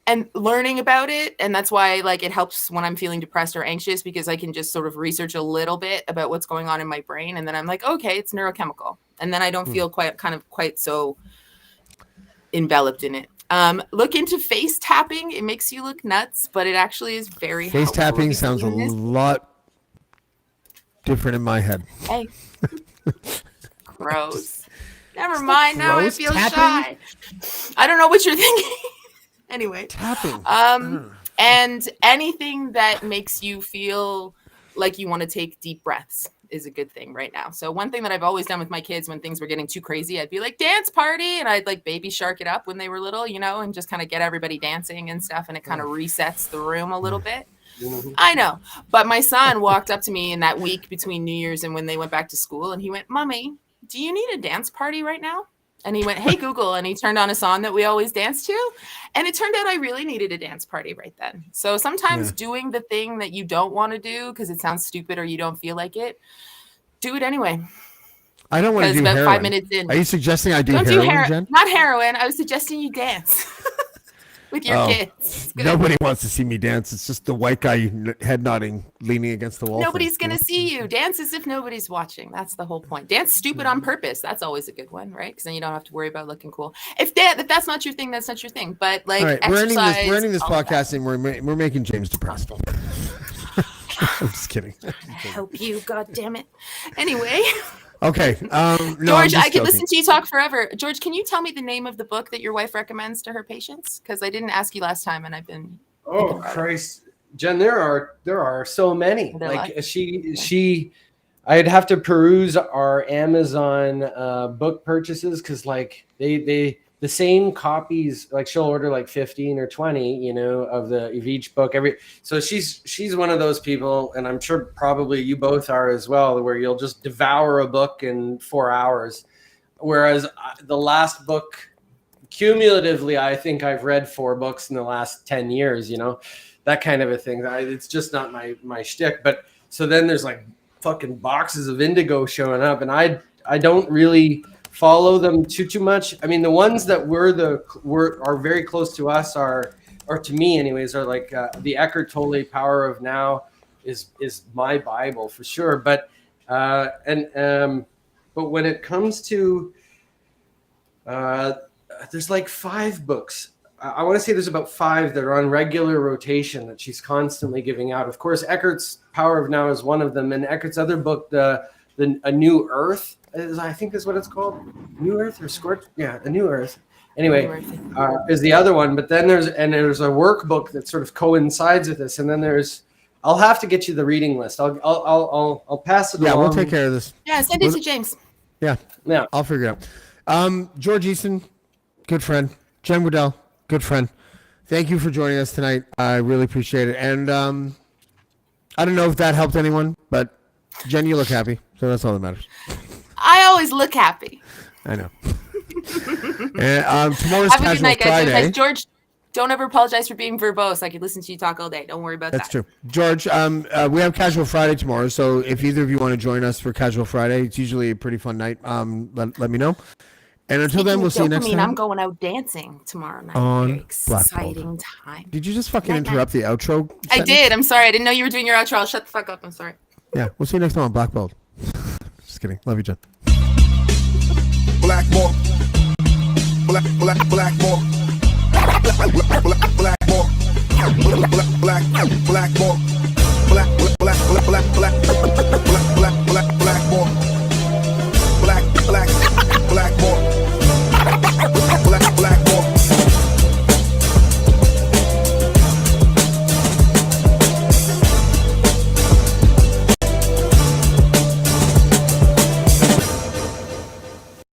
and learning about it, and that's why like it helps when I'm feeling depressed or anxious, because I can just sort of research a little bit about what's going on in my brain, and then I'm like, okay, it's neurochemical, and then I don't feel quite so enveloped in it. Look into face tapping. It makes you look nuts, but it actually is very Face helpful. tapping Have you sounds a seen this? lot different in my head. Hey. Gross. Never mind. Now I gross? feel Tapping? shy. I don't know what you're thinking. Anyway. Tapping. And anything that makes you feel like you want to take deep breaths is a good thing right now. So one thing that I've always done with my kids when things were getting too crazy, I'd be like, dance party, and I'd like baby shark it up when they were little, you know, and just kind of get everybody dancing and stuff, and it kind of resets the room a little bit. I know, but my son walked up to me in that week between New Year's and when they went back to school, and he went, "Mommy, do you need a dance party right now?" And he went, "Hey, Google," and he turned on a song that we always dance to. And it turned out I really needed a dance party right then. So sometimes doing the thing that you don't want to do because it sounds stupid or you don't feel like it, do it anyway. I don't want to do about heroin. 5 minutes in. Are you suggesting I do Don't heroin, Jen? Not heroin. I was suggesting you dance with your kids. Nobody wants to see me dance. It's just the white guy head nodding, leaning against the wall. Nobody's going to see you. Dance as if nobody's watching. That's the whole point. Dance stupid on purpose. That's always a good one, right? Because then you don't have to worry about looking cool. If that's not your thing, that's not your thing. But like, right, exercise. we're ending this podcast and we're making James depressed. I'm just kidding. Help you, God damn it. Anyway. Okay. No, George, I could listen to you talk forever. George, can you tell me the name of the book that your wife recommends to her patients? Because I didn't ask you last time, and I've been. Oh Christ, Jen, there are so many. Like I'd have to peruse our Amazon book purchases because like they the same copies, like she'll order like 15 or 20, you know, of each book so she's one of those people, and I'm sure probably you both are as well, where you'll just devour a book in 4 hours. Whereas the last book, cumulatively, I think I've read 4 books in the last 10 years, you know, that kind of a thing. It's just not my shtick. But so then there's like fucking boxes of Indigo showing up, and I don't really follow them too much. I mean, the ones that are very close to us or to me anyways, are like the Eckhart Tolle Power of Now is my Bible for sure. But but when it comes to there's like 5 books. I want to say there's about 5 that are on regular rotation that she's constantly giving out. Of course, Eckhart's Power of Now is one of them, and Eckhart's other book, A New Earth, I think is what it's called. New Earth or Scorch? Yeah, A New Earth. Anyway, is the other one. But then there's a workbook that sort of coincides with this, and then I'll have to get you the reading list. I'll pass it along. Yeah, we'll take care of this. Yeah, send it to James. Yeah, I'll figure it out. George Easton, good friend. Jen Waddell, good friend. Thank you for joining us tonight. I really appreciate it. And I don't know if that helped anyone, but Jen, you look happy, so that's all that matters. I always look happy. I know. And tomorrow's Have a Casual good night, guys. Friday. George, don't ever apologize for being verbose. I could listen to you talk all day. Don't worry about that. That's true. George, we have Casual Friday tomorrow, so if either of you want to join us for Casual Friday, it's usually a pretty fun night. Let me know. And until then, we'll see you next time. I'm going out dancing tomorrow night. On Very exciting time. Did you just fucking interrupt the outro sentence? I did. I'm sorry. I didn't know you were doing your outro. I'll shut the fuck up. I'm sorry. Yeah, we'll see you next time on Blackballed. Just kidding. Love you, Jen. Blackballed. Blackballed.